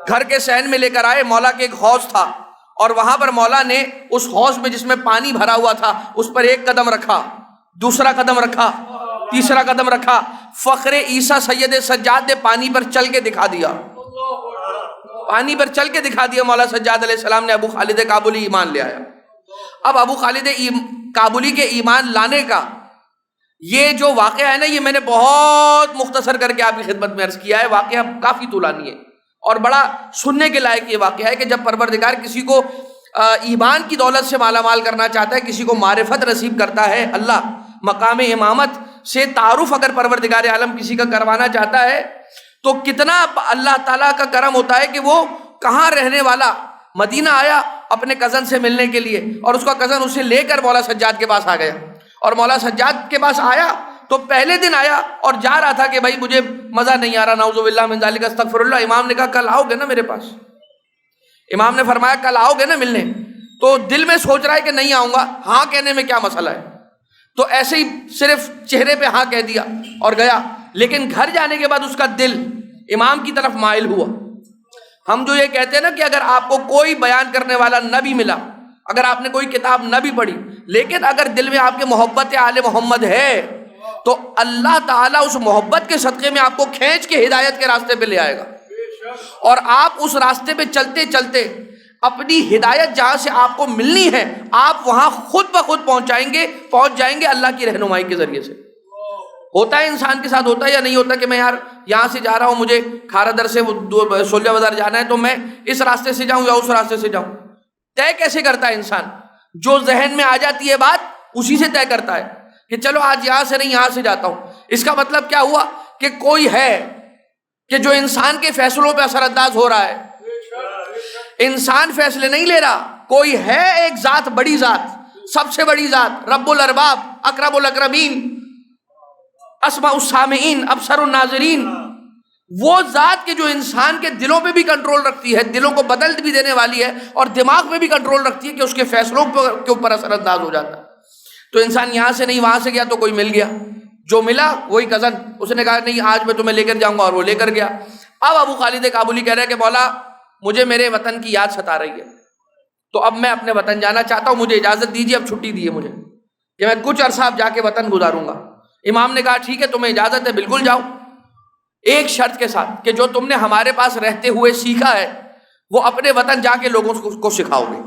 گھر کے صحن میں لے کر آئے، مولا کے ایک حوض تھا اور وہاں پر مولا نے اس حوض میں جس میں پانی بھرا ہوا تھا اس پر ایک قدم رکھا، دوسرا قدم رکھا، تیسرا قدم رکھا، فخر عیسیٰ سید سجاد نے پانی پر چل کے دکھا دیا، پانی پر چل کے دکھا دیا مولا سجاد علیہ السلام نے۔ ابو خالد کابلی ایمان لے آیا۔ اب ابو خالد کابلی کے ایمان لانے کا یہ جو واقعہ ہے نا، یہ میں نے بہت مختصر کر کے آپ کی خدمت میں عرض کیا ہے، واقعہ کافی طولانی ہے اور بڑا سننے کے لائق یہ واقعہ ہے کہ جب پروردگار کسی کو ایمان کی دولت سے مالا مال کرنا چاہتا ہے، کسی کو معرفت نصیب کرتا ہے، اللہ مقام امامت سے تعارف اگر پروردگار عالم کسی کا کروانا چاہتا ہے تو کتنا اللہ تعالیٰ کا کرم ہوتا ہے کہ وہ کہاں رہنے والا مدینہ آیا اپنے کزن سے ملنے کے لیے، اور اس کا کزن اسے لے کر مولا سجاد کے پاس آ گیا، اور مولا سجاد کے پاس آیا تو پہلے دن آیا اور جا رہا تھا کہ بھائی مجھے مزہ نہیں آ رہا، نعوذ باللہ من ذالک استغفر اللہ۔ امام نے کہا کل آؤ گے نا میرے پاس؟ امام نے فرمایا کل آؤ گے نا ملنے؟ تو دل میں سوچ رہا ہے کہ نہیں آؤں گا، ہاں کہنے میں کیا مسئلہ ہے، تو ایسے ہی صرف چہرے پہ ہاں کہہ دیا اور گیا۔ لیکن گھر جانے کے بعد اس کا دل امام کی طرف مائل ہوا۔ ہم جو یہ کہتے ہیں نا کہ اگر آپ کو کوئی بیان کرنے والا نہ بھی ملا، اگر آپ نے کوئی کتاب نہ بھی پڑھی، لیکن اگر دل میں آپ کے محبت آل محمد ہے تو اللہ تعالیٰ اس محبت کے صدقے میں آپ کو کھینچ کے ہدایت کے راستے پہ لے آئے گا، اور آپ اس راستے پہ چلتے چلتے اپنی ہدایت جہاں سے آپ کو ملنی ہے آپ وہاں خود بخود پہنچ جائیں گے اللہ کی رہنمائی کے ذریعے سے۔ ہوتا ہے انسان کے ساتھ، ہوتا ہے یا نہیں ہوتا کہ میں یار یہاں سے جا رہا ہوں، مجھے کھارا در سے سولجا بازار جانا ہے تو میں اس راستے سے جاؤں یا اس راستے سے جاؤں؟ طے کیسے کرتا ہے انسان؟ جو ذہن میں آ جاتی ہے بات اسی سے طے کرتا ہے کہ چلو آج یہاں سے نہیں یہاں سے جاتا ہوں۔ اس کا مطلب کیا ہوا کہ کوئی ہے کہ جو انسان کے فیصلوں پہ اثر انداز ہو رہا ہے۔ انسان فیصلے نہیں لے رہا، کوئی ہے ایک ذات، بڑی ذات، سب سے بڑی ذات، رب الارباب، اکرم الاکرمین، اسمع السامعین، ابصر الناظرین، وہ ذات کے جو انسان کے دلوں پہ بھی کنٹرول رکھتی ہے، دلوں کو بدل بھی دینے والی ہے، اور دماغ پہ بھی کنٹرول رکھتی ہے کہ اس کے فیصلوں کے اوپر اثر انداز ہو جاتا ہے۔ تو انسان یہاں سے نہیں وہاں سے گیا تو کوئی مل گیا، جو ملا وہی کزن، اس نے کہا نہیں آج میں تمہیں لے کر جاؤں گا، اور وہ لے کر گیا۔ اب ابو خالد کابلی کہہ رہے کہ مولا مجھے میرے وطن کی یاد ستا رہی ہے، تو اب میں اپنے وطن جانا چاہتا ہوں، مجھے اجازت دیجیے، اب چھٹی دیے مجھے کہ میں کچھ عرصہ اب جا کے وطن گزاروں گا۔ امام نے کہا ٹھیک ہے تمہیں اجازت ہے، بالکل جاؤ، ایک شرط کے ساتھ کہ جو تم نے ہمارے پاس رہتے ہوئے سیکھا ہے وہ اپنے وطن جا کے لوگوں کو سکھاؤ گے۔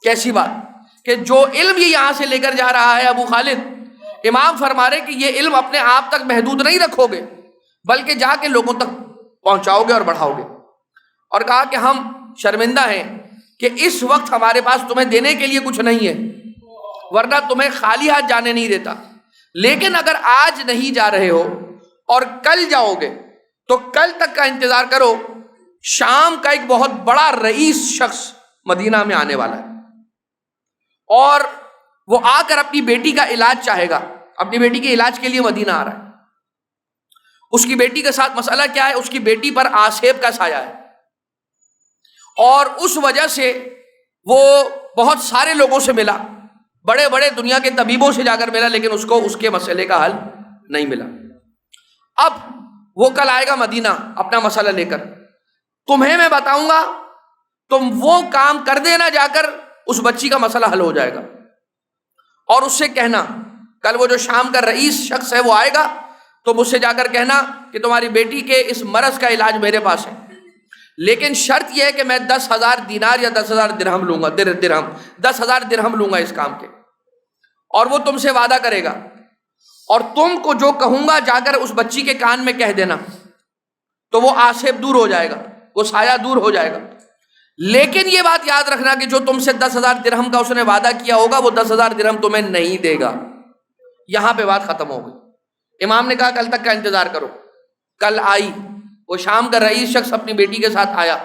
کیسی بات کہ جو علم یہ یہاں سے لے کر جا رہا ہے ابو خالد، امام فرما رہے کہ یہ علم اپنے آپ تک محدود نہیں رکھو گے بلکہ جا کے لوگوں تک پہنچاؤ گے اور بڑھاؤ گے۔ اور کہا کہ ہم شرمندہ ہیں کہ اس وقت ہمارے پاس تمہیں دینے کے لیے کچھ نہیں ہے، ورنہ تمہیں خالی ہاتھ جانے نہیں دیتا، لیکن اگر آج نہیں جا رہے ہو اور کل جاؤ گے تو کل تک کا انتظار کرو، شام کا ایک بہت بڑا رئیس شخص مدینہ میں آنے والا ہے اور وہ آ کر اپنی بیٹی کا علاج چاہے گا، اپنی بیٹی کے علاج کے لیے مدینہ آ رہا ہے۔ اس کی بیٹی کے ساتھ مسئلہ کیا ہے؟ اس کی بیٹی پر آسیب کا سایہ ہے اور اس وجہ سے وہ بہت سارے لوگوں سے ملا، بڑے بڑے دنیا کے طبیبوں سے جا کر ملا، لیکن اس کو اس کے مسئلے کا حل نہیں ملا۔ اب وہ کل آئے گا مدینہ اپنا مسئلہ لے کر، تمہیں میں بتاؤں گا، تم وہ کام کر دینا جا کر اس بچی کا مسئلہ حل ہو جائے گا، اور اس سے کہنا کل وہ جو شام کا رئیس شخص ہے وہ آئے گا، تم اس سے جا کر کہنا کہ تمہاری بیٹی کے اس مرض کا علاج میرے پاس ہے، لیکن شرط یہ ہے کہ میں 10,000 دینار یا 10,000 درہم لوں گا، 10,000 درہم لوں گا اس کام کے، اور وہ تم سے وعدہ کرے گا، اور تم کو جو کہوں گا جا کر اس بچی کے کان میں کہہ دینا، تو وہ آسیب دور ہو جائے گا، وہ سایہ دور ہو جائے گا۔ لیکن یہ بات یاد رکھنا کہ جو تم سے 10,000 درہم کا اس نے وعدہ کیا ہوگا وہ 10,000 درہم تمہیں نہیں دے گا۔ یہاں پہ بات ختم ہو گئی۔ امام نے کہا کل تک کا انتظار کرو۔ کل آئی، وہ شام کا رئیس شخص اپنی بیٹی کے ساتھ آیا،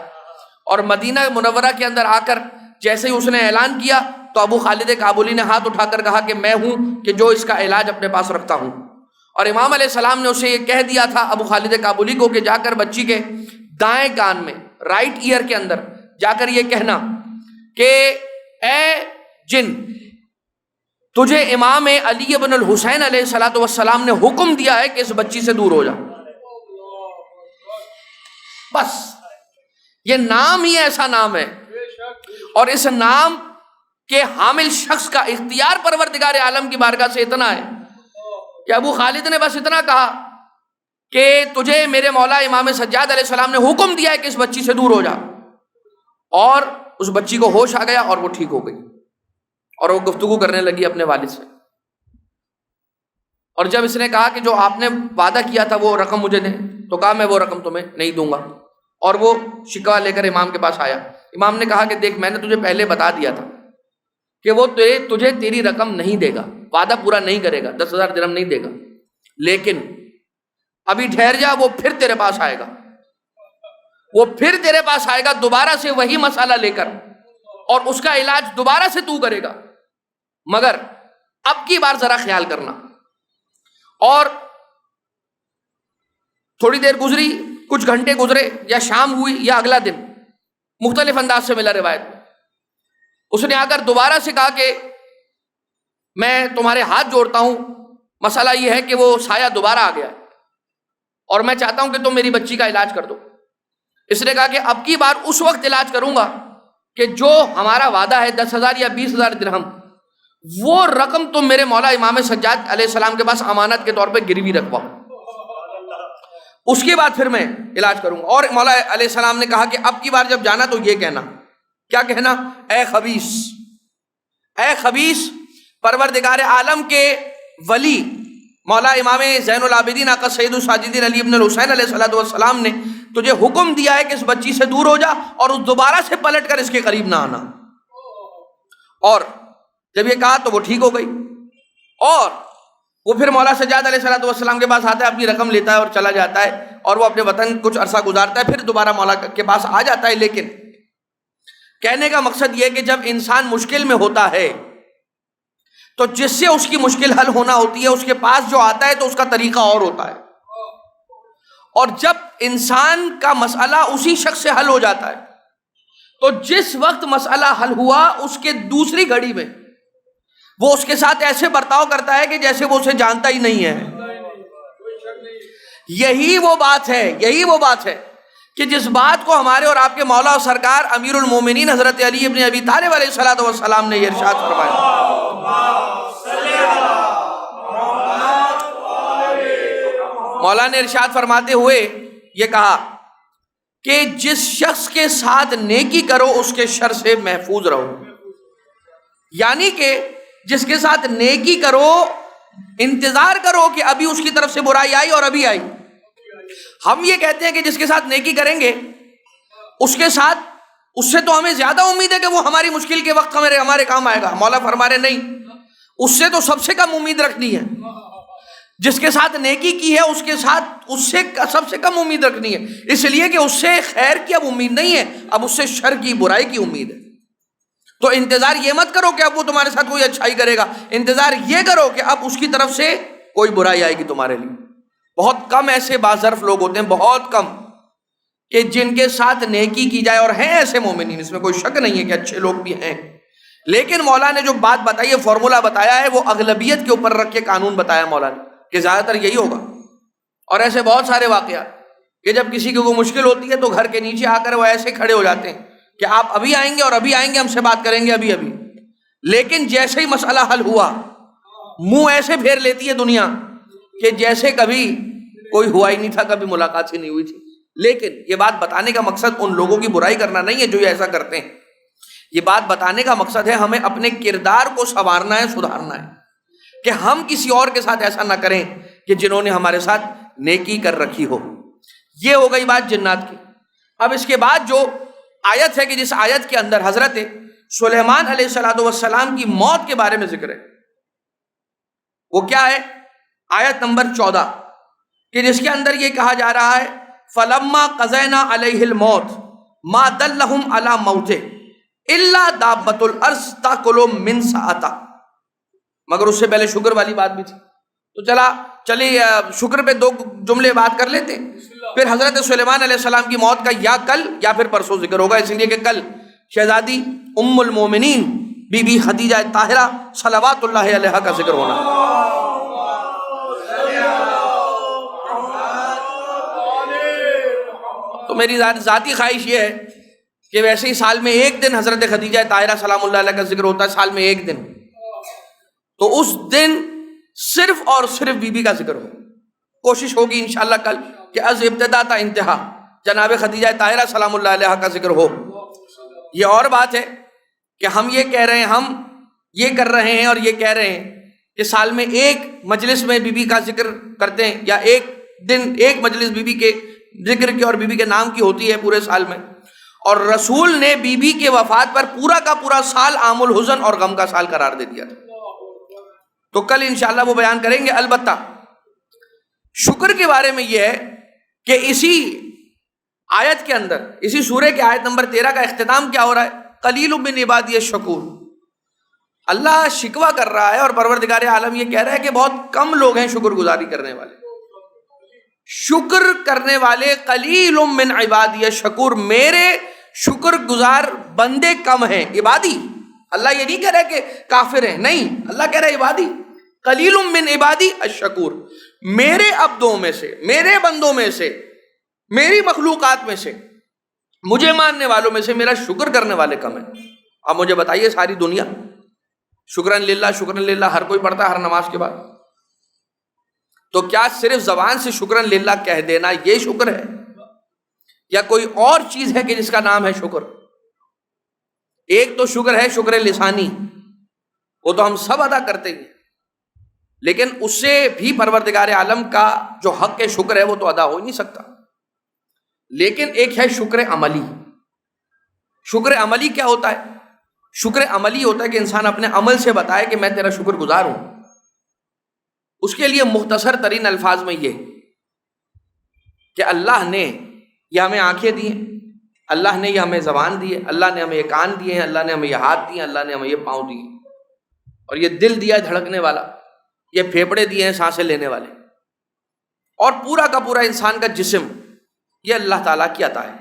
اور مدینہ منورہ کے اندر آ کر جیسے ہی اس نے اعلان کیا تو ابو خالد کابلی نے ہاتھ اٹھا کر کہا کہ میں ہوں کہ جو اس کا علاج اپنے پاس رکھتا ہوں، اور امام علیہ السلام نے اسے یہ کہہ دیا تھا ابو خالد کابلی کو کہ جا کر بچی کے دائیں کان میں، رائٹ ایئر کے اندر جا کر یہ کہنا کہ اے جن، تجھے امام علی بن الحسین علیہ السلام نے حکم دیا ہے کہ اس بچی سے دور ہو جا۔ بس یہ نام ہی ایسا نام ہے، اور اس نام کے حامل شخص کا اختیار پروردگار عالم کی بارگاہ سے اتنا ہے کہ ابو خالد نے بس اتنا کہا کہ تجھے میرے مولا امام سجاد علیہ السلام نے حکم دیا ہے کہ اس بچی سے دور ہو جا، اور اس بچی کو ہوش آ گیا اور وہ ٹھیک ہو گئی، اور وہ گفتگو کرنے لگی اپنے والد سے، اور جب اس نے کہا کہ جو آپ نے وعدہ کیا تھا وہ رقم مجھے دیں، تو کہا میں وہ رقم تمہیں نہیں دوں گا، اور وہ شکوہ لے کر امام کے پاس آیا۔ امام نے کہا کہ دیکھ میں نے تجھے پہلے بتا دیا تھا کہ وہ تجھے تیری رقم نہیں دے گا، وعدہ پورا نہیں کرے گا، 10,000 درہم نہیں دے گا، لیکن ابھی ٹھہر جا، وہ پھر تیرے پاس آئے گا، وہ پھر تیرے پاس آئے گا دوبارہ سے وہی مسئلہ لے کر، اور اس کا علاج دوبارہ سے تو کرے گا، مگر اب کی بار ذرا خیال کرنا۔ اور تھوڑی دیر گزری، کچھ گھنٹے گزرے، یا شام ہوئی یا اگلا دن، مختلف انداز سے ملا روایت میں، اس نے آ کر دوبارہ سے کہا کہ میں تمہارے ہاتھ جوڑتا ہوں، مسئلہ یہ ہے کہ وہ سایہ دوبارہ آ گیا اور میں چاہتا ہوں کہ تم میری بچی کا علاج کر دو۔ اس نے کہا کہ اب کی بار اس وقت علاج کروں گا کہ جو ہمارا وعدہ ہے 10,000 یا 20,000 درہم، وہ رقم تم میرے مولا امام سجاد علیہ السلام کے پاس امانت کے طور پہ گروی رکھواؤ، اس کے بعد پھر میں علاج کروں گا۔ اور مولا علیہ السلام نے کہا کہ اب کی بار جب جانا تو یہ کہنا، کیا کہنا؟ اے خبیث، اے خبیث، پروردگار عالم کے ولی مولا امام زین العابدین آقا سید الساجدین علی بن الحسین علیہ السلام نے تجھے حکم دیا ہے کہ اس بچی سے دور ہو جا اور اس دوبارہ سے پلٹ کر اس کے قریب نہ آنا۔ اور جب یہ کہا تو وہ ٹھیک ہو گئی، اور وہ پھر مولا سجاد علیہ السلام کے پاس آتا ہے، اپنی رقم لیتا ہے اور چلا جاتا ہے، اور وہ اپنے وطن کچھ عرصہ گزارتا ہے، پھر دوبارہ مولا کے پاس آ جاتا ہے۔ لیکن کہنے کا مقصد یہ کہ جب انسان مشکل میں ہوتا ہے تو جس سے اس کی مشکل حل ہونا ہوتی ہے اس کے پاس جو آتا ہے تو اس کا طریقہ اور ہوتا ہے، اور جب انسان کا مسئلہ اسی شخص سے حل ہو جاتا ہے تو جس وقت مسئلہ حل ہوا اس کے دوسری گھڑی میں وہ اس کے ساتھ ایسے برتاؤ کرتا ہے کہ جیسے وہ اسے جانتا ہی نہیں ہے۔ یہی وہ بات ہے کہ جس بات کو ہمارے اور آپ کے مولا و سرکار امیر المومنین حضرت علی ابن ابی طالب علیہ السلام نے یہ ارشاد فرمایا۔ مولا نے ارشاد فرماتے ہوئے یہ کہا کہ جس شخص کے ساتھ نیکی کرو اس کے شر سے محفوظ رہو، یعنی کہ جس کے ساتھ نیکی کرو انتظار کرو کہ ابھی اس کی طرف سے برائی آئی اور ابھی آئی۔ ہم یہ کہتے ہیں کہ جس کے ساتھ نیکی کریں گے اس کے ساتھ اس سے تو ہمیں زیادہ امید ہے کہ وہ ہماری مشکل کے وقت ہمارے کام آئے گا. مولا فرما رہے نہیں، اس سے تو سب سے کم امید رکھنی ہے. جس کے ساتھ نیکی کی ہے اس سے سب سے کم امید رکھنی ہے، اس لیے کہ اس سے خیر کی اب امید نہیں ہے، اب اس سے شر کی، برائی کی امید ہے. تو انتظار یہ مت کرو کہ اب وہ تمہارے ساتھ کوئی اچھائی کرے گا، انتظار یہ کرو کہ اب اس کی طرف سے کوئی برائی آئے گی تمہارے لیے. بہت کم ایسے باظرف لوگ ہوتے ہیں، بہت کم، کہ جن کے ساتھ نیکی کی جائے، اور ہیں ایسے مومنین، اس میں کوئی شک نہیں ہے کہ اچھے لوگ بھی ہیں. لیکن مولا نے جو بات بتائی ہے، فارمولا بتایا ہے، وہ اغلبیت کے اوپر رکھ کے قانون بتایا مولا نے کہ زیادہ تر یہی ہوگا. اور ایسے بہت سارے واقعات کہ جب کسی کو کوئی مشکل ہوتی ہے تو گھر کے نیچے آ کر وہ ایسے کھڑے ہو جاتے ہیں کہ آپ ابھی آئیں گے اور ابھی آئیں گے، ہم سے بات کریں گے ابھی ابھی. لیکن جیسے ہی مسئلہ حل ہوا، منہ ایسے پھیر لیتی ہے دنیا کہ جیسے کبھی کوئی ہوا ہی نہیں تھا، کبھی ملاقات ہی نہیں ہوئی تھی. لیکن یہ بات بتانے کا مقصد ان لوگوں کی برائی کرنا نہیں ہے جو یہ ایسا کرتے ہیں. یہ بات بتانے کا مقصد ہے ہمیں اپنے کردار کو سنوارنا ہے، سدھارنا ہے، کہ ہم کسی اور کے ساتھ ایسا نہ کریں کہ جنہوں نے ہمارے ساتھ نیکی کر رکھی ہو. یہ ہو گئی بات جنات کی. اب اس کے بعد جو آیت ہے کہ جس آیت کے اندر حضرت سلیمان علیہ السلام کی موت کے بارے میں ذکر ہے، وہ کیا ہے؟ آیت نمبر 14، کہ جس کے اندر یہ کہا جا رہا ہے فَلَمَّا قَضَيْنَا عَلَيْهِ الْمَوْتِ مَا دَلَّهُمْ عَلَى مَوْتِهِ إِلَّا دَابَّةُ الْأَرْضِ تَأْكُلُ مِنْ سَأَتَهُ. مگر اس سے پہلے شکر والی بات بھی تھی، تو چلیے شکر پہ دو جملے بات کر لیتے ہیں. پھر حضرت سلیمان علیہ السلام کی موت کا یا کل یا پھر پرسوں ذکر ہوگا، اس لیے کہ کل شہزادی ام المومنین بی بی خدیجہ طاہرہ صلوات اللہ علیہا کا ذکر ہونا. تو میری ذاتی خواہش یہ ہے کہ ویسے ہی سال میں ایک دن حضرت خدیجہ طاہرہ سلام اللہ علیہ کا ذکر ہوتا ہے، سال میں ایک دن، تو اس دن صرف اور صرف بی بی کا ذکر ہو. کوشش ہوگی انشاءاللہ کل کہ از ابتدا تا انتہا جناب خدیجہ طاہرہ سلام اللہ علیہ کا ذکر ہو. یہ اور بات ہے کہ ہم یہ کہہ رہے ہیں، ہم یہ کر رہے ہیں اور یہ کہہ رہے ہیں کہ سال میں ایک مجلس میں بی بی کا ذکر کرتے ہیں، یا ایک دن ایک مجلس بی بی کے ذکر کی اور بی بی کے نام کی ہوتی ہے پورے سال میں. اور رسول نے بی بی کے وفات پر پورا کا پورا سال عام الحزن اور غم کا سال قرار دے دیا تھا. تو کل انشاءاللہ وہ بیان کریں گے. البتہ شکر کے بارے میں یہ ہے کہ اسی آیت کے اندر، اسی سورہ کے آیت نمبر 13 کا اختتام کیا ہو رہا ہے؟ قلیل من عبادی الشکور. اللہ شکوہ کر رہا ہے اور پروردگار عالم یہ کہہ رہا ہے کہ بہت کم لوگ ہیں شکر گزاری کرنے والے، شکر کرنے والے. قلیل من عبادی الشکور، میرے شکر گزار بندے کم ہیں. عبادی، اللہ یہ نہیں کہہ رہا کہ کافر ہیں، نہیں، اللہ کہہ رہا ہے عبادی. قلیل من عبادی الشکور، میرے عبدوں میں سے، میرے بندوں میں سے، میری مخلوقات میں سے، مجھے ماننے والوں میں سے میرا شکر کرنے والے کم ہیں. اب مجھے بتائیے، ساری دنیا شکرن للہ شکرن للہ ہر کوئی پڑھتا ہے ہر نماز کے بعد، تو کیا صرف زبان سے شکرن للہ کہہ دینا یہ شکر ہے، یا کوئی اور چیز ہے کہ جس کا نام ہے شکر؟ ایک تو شکر ہے شکر لسانی، وہ تو ہم سب ادا کرتے ہیں، لیکن اس سے بھی پروردگار عالم کا جو حق شکر ہے وہ تو ادا ہو ہی نہیں سکتا. لیکن ایک ہے شکر عملی. شکر عملی کیا ہوتا ہے؟ شکر عملی ہوتا ہے کہ انسان اپنے عمل سے بتائے کہ میں تیرا شکر گزار ہوں. اس کے لیے مختصر ترین الفاظ میں یہ کہ اللہ نے یہ ہمیں آنکھیں دی ہیں، اللہ نے یہ ہمیں زبان دی ہے، اللہ نے ہمیں یہ کان دیے ہیں، اللہ نے ہمیں یہ ہاتھ دیے ہیں، اللہ نے ہمیں یہ پاؤں دیے، اور یہ دل دیا ہے دھڑکنے والا، یہ پھیپڑے دیے ہیں سانسیں لینے والے، اور پورا کا پورا انسان کا جسم یہ اللہ تعالیٰ کی عطا ہے.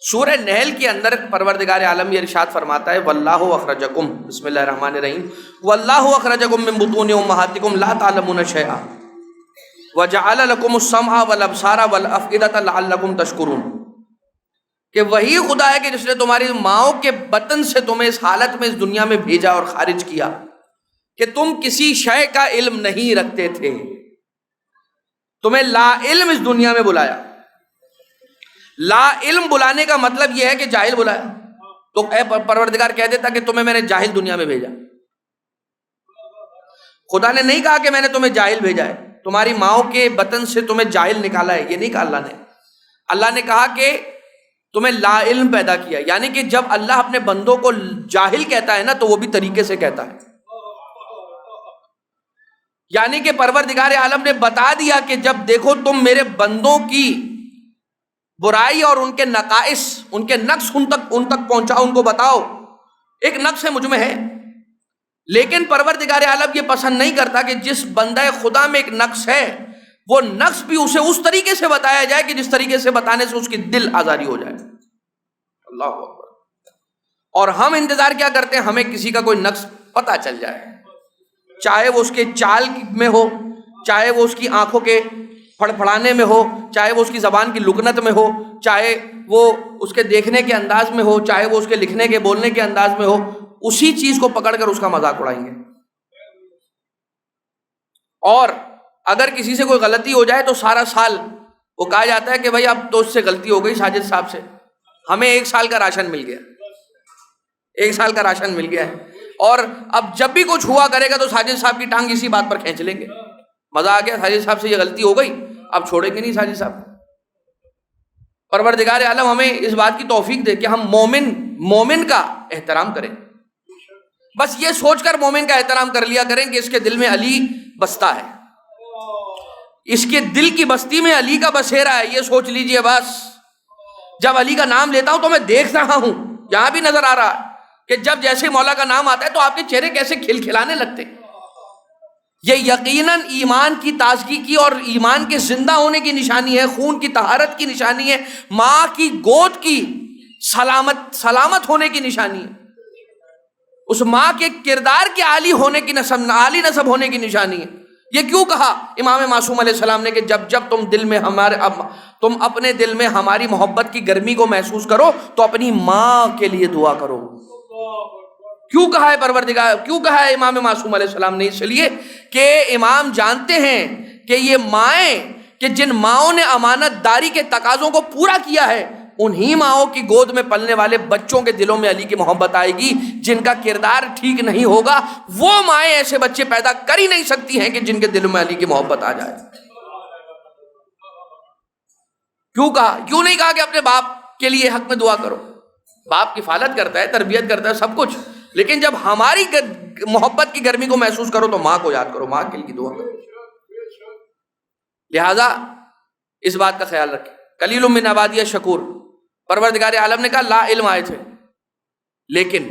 سورہ نحل کے اندر پروردگار عالم یہ ارشاد فرماتا ہے واللہ اخرجکم، بسم اللہ الرحمن الرحیم، واللہ اخرجکم من بطون امہاتکم لا تعلمون شیئا وجعل لکم السمع والابصار والافئدۃ لعلکم تشکرون. کہ وہی خدا ہے کہ جس نے تمہاری ماؤں کے بطن سے تمہیں اس حالت میں اس دنیا میں بھیجا اور خارج کیا کہ تم کسی شے کا علم نہیں رکھتے تھے، تمہیں لا علم اس دنیا میں بلایا. لا علم بلانے کا مطلب یہ ہے کہ جاہل بلایا، تو اے پروردگار کہہ دیتا کہ تمہیں میں نے جاہل دنیا میں بھیجا. خدا نے نہیں کہا کہ میں نے تمہیں جاہل بھیجا ہے، تمہاری ماؤں کے بطن سے تمہیں جاہل نکالا ہے، یہ نہیں کہا اللہ نے. اللہ نے کہا کہ تمہیں لا علم پیدا کیا. یعنی کہ جب اللہ اپنے بندوں کو جاہل کہتا ہے نا تو وہ بھی طریقے سے کہتا ہے. یعنی کہ پروردگار عالم نے بتا دیا کہ جب دیکھو تم میرے بندوں کی برائی اور ان کے نقائص، ان کے نقص ان تک پہنچاؤ، ان کو بتاؤ ایک نقص ہے مجھ میں ہے. لیکن پروردگار عالم یہ پسند نہیں کرتا کہ جس بندہ خدا میں ایک نقص ہے وہ نقص بھی اسے اس طریقے سے بتایا جائے کہ جس طریقے سے بتانے سے اس کی دل آزاری ہو جائے. اللہ اکبر. اور ہم انتظار کیا کرتے ہیں؟ ہمیں کسی کا کوئی نقص پتہ چل جائے، چاہے وہ اس کے چال میں ہو، چاہے وہ اس کی آنکھوں کے پھڑپھڑانے میں ہو، چاہے وہ اس کی زبان کی لکنت میں ہو، چاہے وہ اس کے دیکھنے کے انداز میں ہو، چاہے وہ اس کے لکھنے کے بولنے کے انداز میں ہو، اسی چیز کو پکڑ کر اس کا مذاق اڑائیں گے. اور اگر کسی سے کوئی غلطی ہو جائے تو سارا سال وہ کہا جاتا ہے کہ بھائی اب تو اس سے غلطی ہو گئی، ساجد صاحب سے ہمیں 1 سال کا راشن مل گیا، 1 سال کا راشن مل گیا ہے. اور اب جب بھی کچھ ہوا کرے گا تو ساجد صاحب کی ٹانگ اسی بات پر کھینچ لیں گے. مزہ آ گیا، ساجد صاحب سے یہ غلطی ہو گئی، اب چھوڑیں گے نہیں ساجد صاحب. پروردگار عالم ہمیں اس بات کی توفیق دے کہ ہم مومن کا احترام کریں. بس یہ سوچ کر مومن کا احترام کر لیا کریں کہ اس کے دل میں علی بستا ہے، اس کے دل کی بستی میں علی کا بسیرا ہے. یہ سوچ لیجئے بس. جب علی کا نام لیتا ہوں تو میں دیکھ رہا ہوں، یہاں بھی نظر آ رہا کہ جب جیسے مولا کا نام آتا ہے تو آپ کے چہرے کیسے کھلکھلانے لگتے. یہ یقیناً ایمان کی تازگی کی اور ایمان کے زندہ ہونے کی نشانی ہے، خون کی طہارت کی نشانی ہے، ماں کی گود کی سلامت ہونے کی نشانی ہے، اس ماں کے کردار کے عالی نسب ہونے کی نشانی ہے. یہ کیوں کہا امام معصوم علیہ السلام نے کہ جب تم اپنے دل میں ہماری محبت کی گرمی کو محسوس کرو تو اپنی ماں کے لیے دعا کرو. کیوں کہا ہے پروردگار، کیوں کہا ہے امام معصوم علیہ السلام نے؟ اس لیے کہ امام جانتے ہیں کہ یہ مائیں، کہ جن ماؤں نے امانت داری کے تقاضوں کو پورا کیا ہے، انہی ماؤں کی گود میں پلنے والے بچوں کے دلوں میں علی کی محبت آئے گی. جن کا کردار ٹھیک نہیں ہوگا وہ مائیں ایسے بچے پیدا کر ہی نہیں سکتی ہیں کہ جن کے دلوں میں علی کی محبت آ جائے. کیوں کہا؟ کیوں نہیں کہا کہ اپنے باپ کے لیے حق میں دعا کرو؟ باپ کفالت کرتا ہے، تربیت کرتا ہے، سب کچھ، لیکن جب ہماری محبت کی گرمی کو محسوس کرو تو ماں کو یاد کرو، ماں کے لیے دعا کرو. لہذا اس بات کا خیال رکھیں. قلیل من عبادی الشکور. پروردگار عالم نے کہا لا علم آئے تھے، لیکن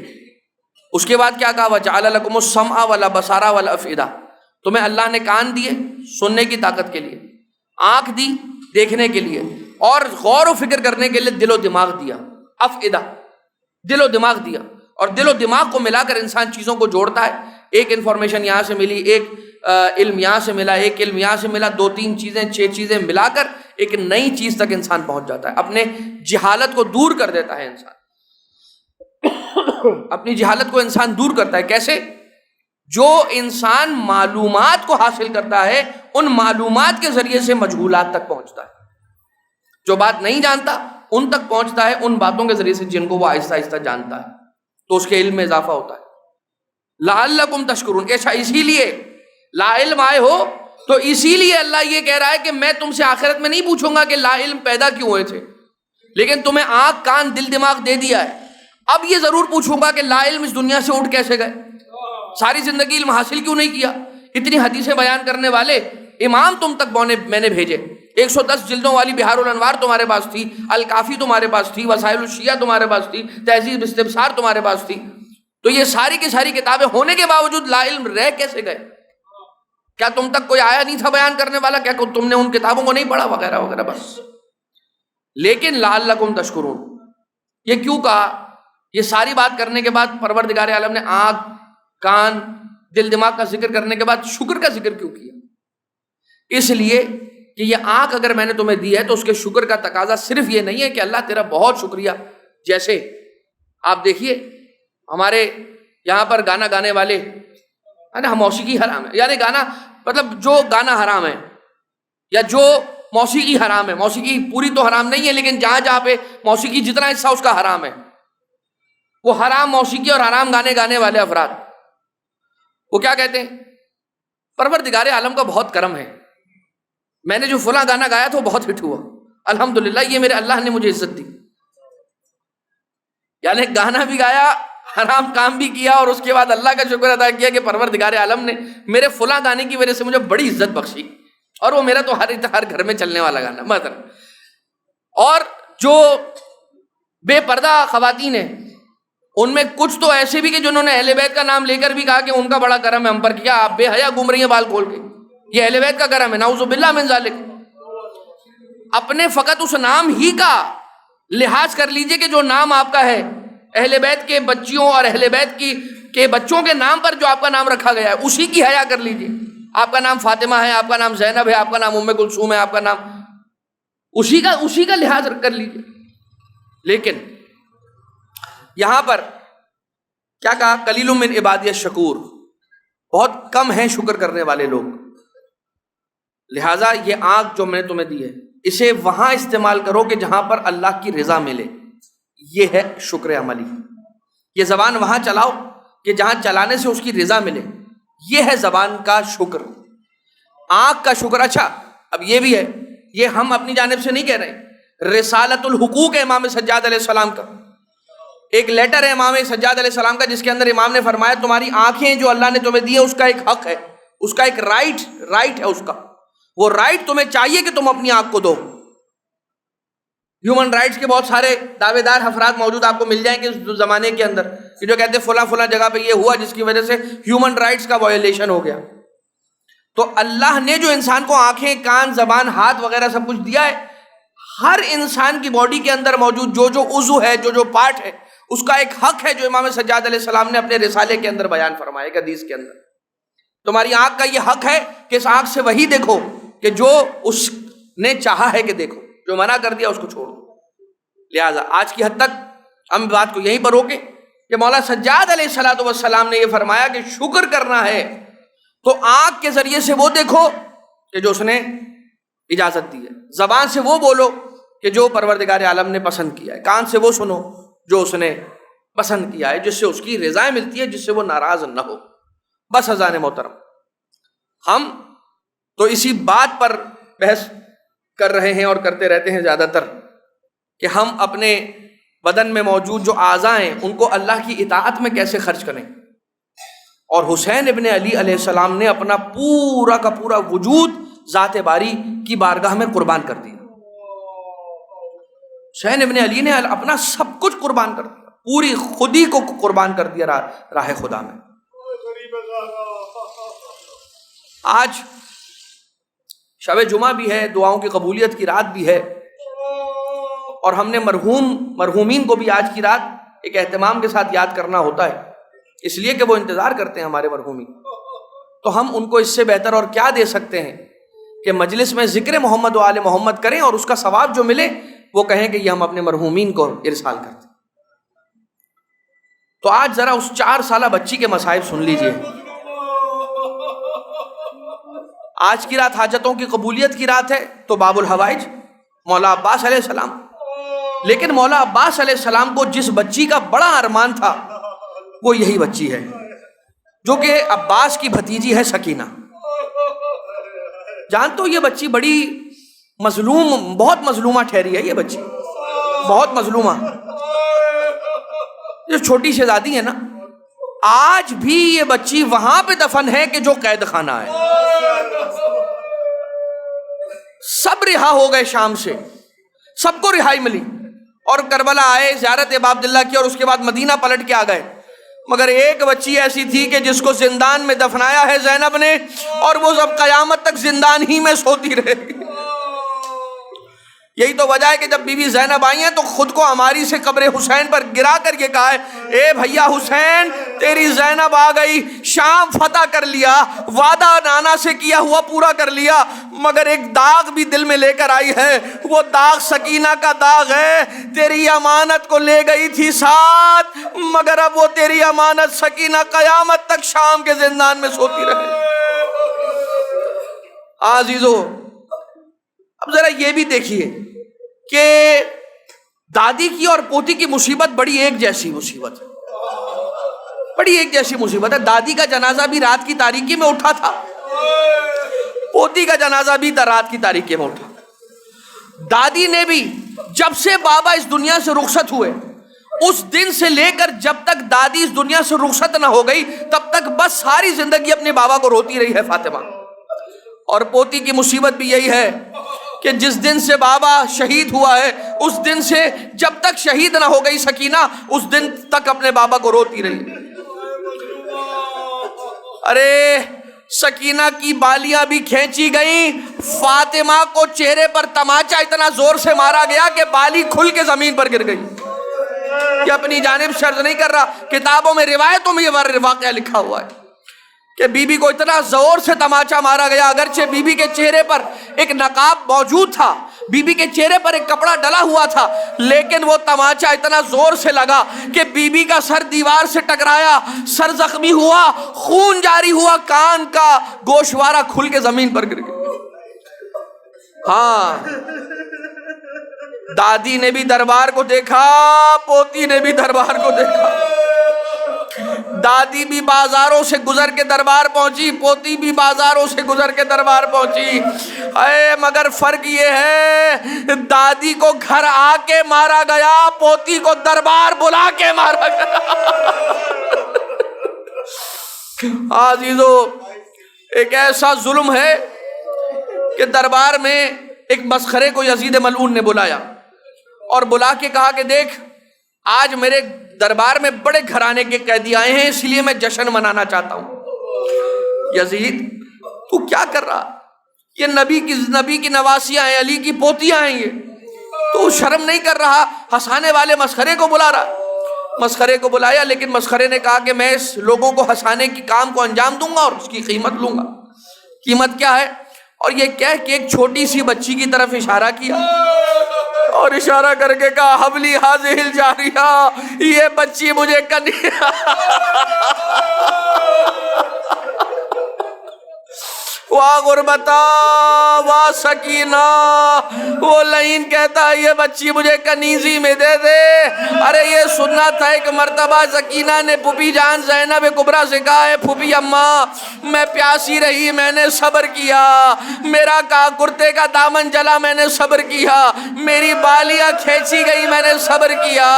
اس کے بعد کیا کہا؟ وَجَعَلَ لَكُمُ السَّمْعَ وَالْأَبْصَارَ وَالْأَفْئِدَةَ. تمہیں اللہ نے کان دیے سننے کی طاقت کے لیے، آنکھ دی دیکھنے کے لیے، اور غور و فکر کرنے کے لیے دل و دماغ دیا. افئدہ، دل و دماغ دیا. اور دل و دماغ کو ملا کر انسان چیزوں کو جوڑتا ہے. ایک انفارمیشن یہاں سے ملی، ایک علم یہاں سے ملا، ایک علم یہاں سے ملا، 2-3 چیزیں 6 چیزیں ملا کر ایک نئی چیز تک انسان پہنچ جاتا ہے. اپنے جہالت کو دور کر دیتا ہے انسان. اپنی جہالت کو انسان دور کرتا ہے. کیسے؟ جو انسان معلومات کو حاصل کرتا ہے ان معلومات کے ذریعے سے مجہولات تک پہنچتا ہے. جو بات نہیں جانتا ان تک پہنچتا ہے ان باتوں کے ذریعے سے جن کو وہ آہستہ آہستہ جانتا ہے، تو اس کے علم میں اضافہ ہوتا ہے. لعلکم تشکرون. ایسا اسی لیے لا علم آئے ہو تو اسی لیے اللہ یہ کہہ رہا ہے کہ میں تم سے آخرت میں نہیں پوچھوں گا کہ لا علم پیدا کیوں ہوئے تھے، لیکن تمہیں آنکھ کان دل دماغ دے دیا ہے. اب یہ ضرور پوچھوں گا کہ لا علم اس دنیا سے اٹھ کیسے گئے، ساری زندگی علم حاصل کیوں نہیں کیا. اتنی حدیثیں بیان کرنے والے امام تم تک میں نے بھیجے. 110 جلدوں والی بہار الانوار تمہارے پاس تھی، الکافی تمہارے پاس تھی، وسائل الشیعہ تمہارے پاس تھی، تہذیب استبصار تمہارے پاس تھی. تو یہ ساری کی ساری کتابیں ہونے کے باوجود لا علم رہ کیسے گئے؟ کیا تم تک کوئی آیا نہیں تھا بیان کرنے والا؟ کیا تم نے ان کتابوں کو نہیں پڑھا؟ وغیرہ وغیرہ. بس لیکن لعلکم تشکرون یہ کیوں کہا؟ یہ ساری بات کرنے کے بعد پروردگار عالم نے آنکھ کان دل دماغ کا ذکر کرنے کے بعد شکر کا ذکر کیوں کیا؟ اس لیے کہ یہ آنکھ اگر میں نے تمہیں دی ہے تو اس کے شکر کا تقاضا صرف یہ نہیں ہے کہ اللہ تیرا بہت شکریہ. جیسے آپ دیکھیے ہمارے یہاں پر گانا گانے والے موسیقی حرام ہے، یعنی گانا مطلب جو گانا حرام ہے یا جو موسیقی حرام ہے، موسیقی پوری تو حرام نہیں ہے لیکن جہاں جہاں پہ موسیقی جتنا حصہ اس کا حرام ہے، وہ حرام موسیقی اور حرام گانے گانے والے افراد وہ کیا کہتے ہیں؟ پروردگار عالم کا بہت کرم ہے، میں نے جو فلاں گانا گایا تھا وہ بہت ہٹ ہوا، الحمدللہ یہ میرے اللہ نے مجھے عزت دی. یعنی گانا بھی گایا، حرام کام بھی کیا، اور اس کے بعد اللہ کا شکر ادا کیا کہ پروردگار عالم نے میرے فلاں گانے کی وجہ سے مجھے بڑی عزت بخشی، اور وہ میرا تو ہر گھر میں چلنے والا گانا مثلا۔ اور جو بے پردہ خواتین ہیں ان میں کچھ تو ایسے بھی کہ جنہوں نے اہل بیت کا نام لے کر بھی کہا کہ ان کا بڑا کرم ہے ہم پر، کیا آپ بے حیا گھوم رہی ہیں بال کھول کے، یہ اہل بیت کا کرم ہے، نعوذ باللہ من ذالک۔ اپنے فقط اس نام ہی کا لحاظ کر لیجئے کہ جو نام آپ کا ہے، اہل بیت کے بچیوں اور اہل بیت کے بچوں کے نام پر جو آپ کا نام رکھا گیا ہے اسی کی حیا کر لیجئے۔ آپ کا نام فاطمہ ہے، آپ کا نام زینب ہے، آپ کا نام ام کلثوم ہے، آپ کا نام اسی کا لحاظ کر لیجئے۔ لیکن یہاں پر کیا کہا؟ قلیل من عبادی الشکور، بہت کم ہیں شکر کرنے والے لوگ، لہٰذا یہ آنکھ جو میں نے تمہیں دی ہے اسے وہاں استعمال کرو کہ جہاں پر اللہ کی رضا ملے، یہ ہے شکر عملی۔ یہ زبان وہاں چلاؤ کہ جہاں چلانے سے اس کی رضا ملے، یہ ہے زبان کا شکر۔ آنکھ کا شکر، اچھا اب یہ بھی ہے، یہ ہم اپنی جانب سے نہیں کہہ رہے، رسالت الحقوق ہے امام سجاد علیہ السلام کا، ایک لیٹر ہے امام سجاد علیہ السلام کا جس کے اندر امام نے فرمایا تمہاری آنکھیں جو اللہ نے تمہیں دی ہے اس کا ایک حق ہے، اس کا ایک رائٹ ہے، اس کا وہ رائٹ تمہیں چاہیے کہ تم اپنی آنکھ کو دو۔ ہیومن رائٹس کے بہت سارے دعوے دار افراد موجود آپ کو مل جائیں گے اس زمانے کے اندر کہ جو کہتے ہیں فلاں جگہ پہ یہ ہوا جس کی وجہ سے ہیومن رائٹس کا وائلیشن ہو گیا۔ تو اللہ نے جو انسان کو آنکھیں، کان، زبان، ہاتھ وغیرہ سب کچھ دیا ہے، ہر انسان کی باڈی کے اندر موجود جو عضو ہے، جو پارٹ ہے، اس کا ایک حق ہے جو امام سجاد علیہ السلام نے اپنے رسالے کے اندر بیان فرمایا ایک حدیث کے اندر۔ تمہاری آنکھ کا یہ حق ہے کہ اس آنکھ سے وہی دیکھو کہ جو اس نے چاہا ہے کہ دیکھو، جو منع کر دیا اس کو چھوڑ دو۔ لہٰذا آج کی حد تک ہم بات کو یہیں پر روکیں کہ مولا سجاد علیہ السلام نے یہ فرمایا کہ شکر کرنا ہے تو آنکھ کے ذریعے سے وہ دیکھو کہ جو اس نے اجازت دی ہے، زبان سے وہ بولو کہ جو پروردگار عالم نے پسند کیا ہے، کان سے وہ سنو جو اس نے پسند کیا ہے، جس سے اس کی رضائیں ملتی ہے، جس سے وہ ناراض نہ ہو۔ بس حضرات محترم، ہم تو اسی بات پر بحث کر رہے ہیں اور کرتے رہتے ہیں زیادہ تر کہ ہم اپنے بدن میں موجود جو اعضاء ہیں ان کو اللہ کی اطاعت میں کیسے خرچ کریں۔ اور حسین ابن علی علیہ السلام نے اپنا پورا کا پورا وجود ذات باری کی بارگاہ میں قربان کر دیا۔ حسین ابن علی نے اپنا سب کچھ قربان کر دیا، پوری خودی کو قربان کر دیا راہ خدا میں۔ آج شب جمعہ بھی ہے، دعاؤں کی قبولیت کی رات بھی ہے، اور ہم نے مرحومین کو بھی آج کی رات ایک اہتمام کے ساتھ یاد کرنا ہوتا ہے، اس لیے کہ وہ انتظار کرتے ہیں ہمارے مرحومین۔ تو ہم ان کو اس سے بہتر اور کیا دے سکتے ہیں کہ مجلس میں ذکر محمد و آل محمد کریں اور اس کا ثواب جو ملے وہ کہیں کہ یہ ہم اپنے مرحومین کو ارسال کرتے ہیں۔ تو آج ذرا اس 4 سالہ بچی کے مصائب سن لیجئے۔ آج کی رات حاجتوں کی قبولیت کی رات ہے تو باب الحوائج مولا عباس علیہ السلام، لیکن مولا عباس علیہ السلام کو جس بچی کا بڑا ارمان تھا وہ یہی بچی ہے جو کہ عباس کی بھتیجی ہے سکینہ۔ جانتے ہو یہ بچی بڑی مظلوم، بہت مظلومہ ٹھہری ہے، یہ بچی بہت مظلومہ، جو چھوٹی شہزادی ہے نا، آج بھی یہ بچی وہاں پہ دفن ہے کہ جو قید خانہ ہے۔ سب رہا ہو گئے شام سے، سب کو رہائی ملی اور کربلا آئے، زیارت ابا عبداللہ کی، اور اس کے بعد مدینہ پلٹ کے آ گئے، مگر ایک بچی ایسی تھی کہ جس کو زندان میں دفنایا ہے زینب نے، اور وہ سب قیامت تک زندان ہی میں سوتی رہے گی۔ یہی تو وجہ ہے کہ جب بی بی زینب آئی ہیں تو خود کو عماری سے قبر حسین پر گرا کر یہ کہا ہے، اے بھیا حسین تیری زینب آ گئی، شام فتح کر لیا، وعدہ نانا سے کیا ہوا پورا کر لیا، مگر ایک داغ بھی دل میں لے کر آئی ہے، وہ داغ سکینہ کا داغ ہے۔ تیری امانت کو لے گئی تھی ساتھ، مگر اب وہ تیری امانت سکینہ قیامت تک شام کے زندان میں سوتی رہے۔ عزیزو اب ذرا یہ بھی دیکھیے کہ دادی کی اور پوتی کی مصیبت بڑی ایک جیسی مصیبت ہے، بڑی ایک جیسی مصیبت ہے۔ دادی کا جنازہ بھی رات کی تاریکی میں اٹھا تھا، پوتی کا جنازہ بھی رات کی تاریکی میں اٹھا۔ دادی نے بھی جب سے بابا اس دنیا سے رخصت ہوئے اس دن سے لے کر جب تک دادی اس دنیا سے رخصت نہ ہو گئی تب تک بس ساری زندگی اپنے بابا کو روتی رہی ہے فاطمہ. اور پوتی کی مصیبت بھی یہی ہے کہ جس دن سے بابا شہید ہوا ہے اس دن سے جب تک شہید نہ ہو گئی سکینہ اس دن تک اپنے بابا کو روتی رہی. ارے سکینہ کی بالیاں بھی کھینچی گئیں، فاطمہ کو چہرے پر تماچا اتنا زور سے مارا گیا کہ بالی کھل کے زمین پر گر گئی. یہ اپنی جانب شرط نہیں کر رہا، کتابوں میں روایتوں میں یہ واقعہ لکھا ہوا ہے کہ بی بی کو اتنا زور سے تماچا مارا گیا، اگرچہ بی بی کے چہرے پر ایک نقاب موجود تھا، بی بی کے چہرے پر ایک کپڑا ڈلا ہوا تھا، لیکن وہ تماچا اتنا زور سے لگا کہ بی بی کا سر دیوار سے ٹکرایا، سر زخمی ہوا، خون جاری ہوا، کان کا گوشوارہ کھل کے زمین پر گر گیا. ہاں، دادی نے بھی دربار کو دیکھا، پوتی نے بھی دربار کو دیکھا. دادی بھی بازاروں سے گزر کے دربار پہنچی، پوتی بھی بازاروں سے گزر کے دربار پہنچی. اے مگر فرق یہ ہے دادی کو گھر آ کے مارا گیا، پوتی کو دربار بلا کے مارا گیا. عزیزو، ایک ایسا ظلم ہے کہ دربار میں ایک مسخرے کو یزید ملعون نے بلایا اور بلا کے کہا کہ دیکھ، آج میرے دربار میں بڑے گھرانے کے قیدی آئے ہیں، اس لیے میں جشن منانا چاہتا ہوں. یزید تو کیا کر رہا؟ یہ نبی کی نواسیاں ہیں، علی کی پوتیاں ہیں، یہ تو شرم نہیں کر رہا؟ ہنسانے والے مسخرے کو بلا رہا. مسخرے کو بلایا، لیکن مسخرے نے کہا کہ میں اس لوگوں کو ہنسانے کی کام کو انجام دوں گا اور اس کی قیمت لوں گا. قیمت کیا ہے؟ اور یہ کہہ کہ ایک چھوٹی سی بچی کی طرف اشارہ کیا اور اشارہ کر کے کہا حبلی حاضر الجاریہ، یہ بچی مجھے واہ غربتا واہ سکینہ. وہ لعین کہتا ہے یہ بچی مجھے کنیزی میں دے دے. ارے یہ سننا تھا. ایک مرتبہ سکینہ نے پھوپھی جان زینب کبریٰ سے کہا ہے پھوپھی اماں میں پیاسی رہی، میں نے صبر کیا، میرا کرتے کا دامن جلا، میں نے صبر کیا، میری بالیاں کھینچی گئی، میں نے صبر کیا،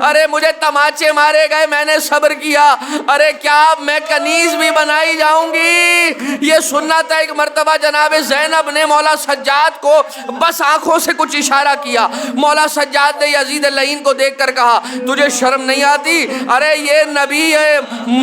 ارے مجھے تماچے مارے گئے، میں نے صبر کیا، ارے کیا میں کنیز بھی بنائی جاؤں گی؟ یہ سننا تھا. ایک مرتبہ جناب زینب نے مولا سجاد کو بس آنکھوں سے کچھ اشارہ کیا. مولا سجاد نے یزید لعین کو دیکھ کر کہا تجھے شرم نہیں آتی؟ ارے یہ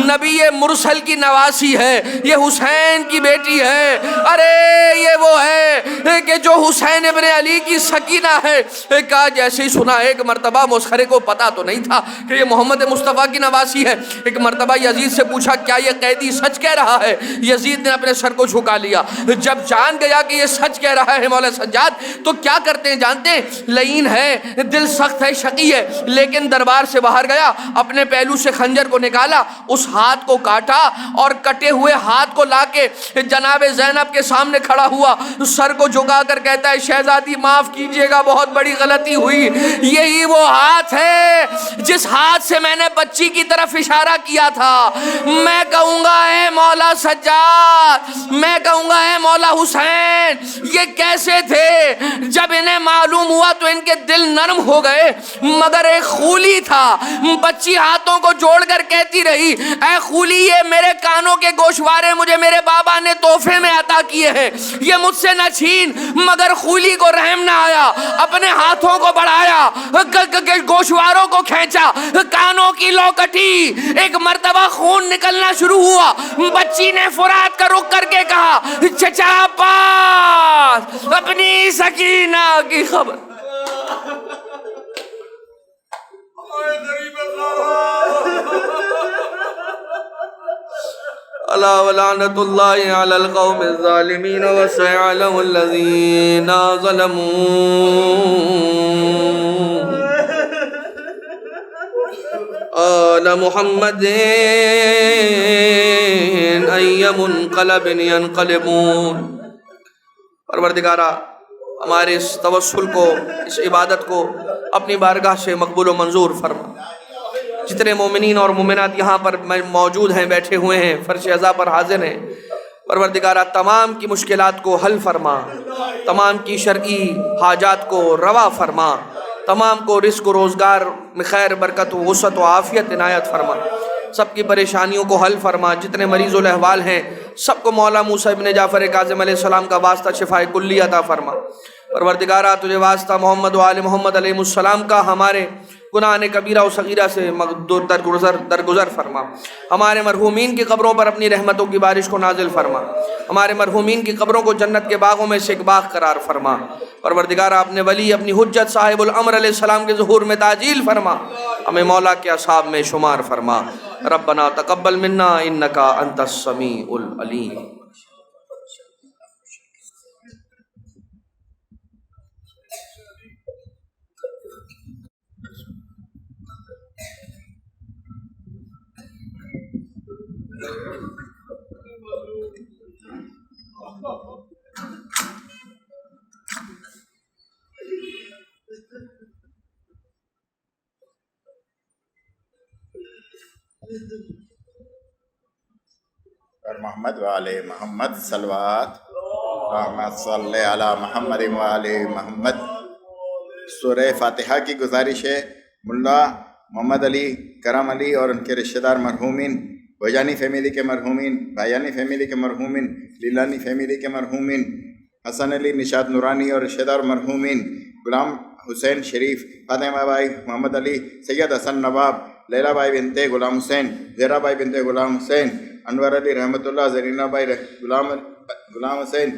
نبی مرسل کی نواسی ہے، یہ حسین کی بیٹی ہے، ارے یہ وہ ہے کہ جو حسین ابن علی کی سکینہ ہے. کہا جیسے ہی سنا ایک مرتبہ مسخرے کو پتا تو نہیں تھا کہ یہ محمد مصطفیٰ کی نواسی ہے. ایک مرتبہ یزید سے پوچھا کیا یہ قیدی سچ کہہ رہا ہے؟ یزید نے اپنے سر کو جھکا لیا. جب جان گیا کہ یہ سچ کہہ رہا ہے مولا سجاد تو کیا کرتے ہیں جانتے ہیں؟ لعین ہے، دل سخت ہے، شقی ہے، لیکن دربار سے باہر گیا، اپنے پہلو سے خنجر کو نکالا، اس ہاتھ کو کاٹا اور کٹے ہوئے ہاتھ کو لا کے جناب زینب کے سامنے کھڑا ہوا، سر کو جھکا کر کہتا ہے شہزادی معاف کیجئے گا، بہت بڑی غلطی ہوئی. یہی وہ ہاتھ ہے جس ہاتھ سے میں نے بچی کی طرف اشارہ کیا تھا. میں کہوں گا اے مولا سجاد، میں کہوں گا اے مولا حسین، یہ کیسے تھے؟ جب انہیں معلوم ہوا تو ان کے دل نرم ہو گئے، مگر ایک خولی تھا. بچی ہاتھوں کو جوڑ کر کہتی رہی اے خولی یہ میرے کانوں کے گوشوارے مجھے میرے بابا نے تحفے میں عطا کیے ہیں، یہ مجھ سے نہ چھین. مگر خولی کو رحم نہ آیا، اپنے ہاتھوں کو بڑھایا، گوشواروں کو کھینچا، کانوں کی لو کٹی، ایک مرتبہ خون نکلنا شروع ہوا. بچی نے فرات کا رخ کر کے کہا چچا پاس اپنی سکینہ کی خبر. الا ولعنت اللہ علی القوم الظالمین وسيعلم الذین ظلموا آل محمد ای منقلب ینقلبون. پروردگارا ہمارے اس توسل کو، اس عبادت کو اپنی بارگاہ سے مقبول و منظور فرما. جتنے مومنین اور مومنات یہاں پر موجود ہیں، بیٹھے ہوئے ہیں، فرش عزا پر حاضر ہیں، پروردگارہ تمام کی مشکلات کو حل فرما، تمام کی شرعی حاجات کو روا فرما. تمام کو رزق و روزگار میں خیر برکت و وسعت و عافیت عنایت فرما، سب کی پریشانیوں کو حل فرما، جتنے مریض الاحوال ہیں سب کو مولا موسیٰ ابن جعفر کاظم علیہ السلام کا واسطہ شفائے کلی عطا فرما۔ پروردگارہ تجھے واسطہ محمد و آل محمد علیہ السلام کا ہمارے گناہ کبیرہ و صغیرہ سے درگزر فرما، ہمارے مرحومین کی قبروں پر اپنی رحمتوں کی بارش کو نازل فرما، ہمارے مرحومین کی قبروں کو جنت کے باغوں میں سے ایک باغ قرار فرما۔ پروردگارہ اپنے ولی اپنی حجت صاحب الامر علیہ السلام کے ظہور میں تعجیل فرما، ہمیں مولا کے اصحاب میں شمار فرما۔ ربنا تقبل منا انکا انت السمیع العلیم۔ اور محمد وآلِ محمد صلوات رحمت صلی علی محمد وآلِ محمد۔ سورہ فاتحہ کی گزارش ہے ملا محمد علی کرم علی اور ان کے رشتہ دار مرحومین، بھوجانی فیملی کے مرحومین، بھائیانی فیملی کے مرحومین، لیلانی فیملی کے مرحومین، حسن علی نشاد نورانی اور رشتہ دار مرحومین، غلام حسین شریف، فاطمہ بھائی محمد علی، سید حسن نواب، لیلا بھائی بنتے غلام حسین، زیرا بھائی بنتے غلام حسین، انور علی رحمۃ اللہ، زرینہ بھائی غلام حسین،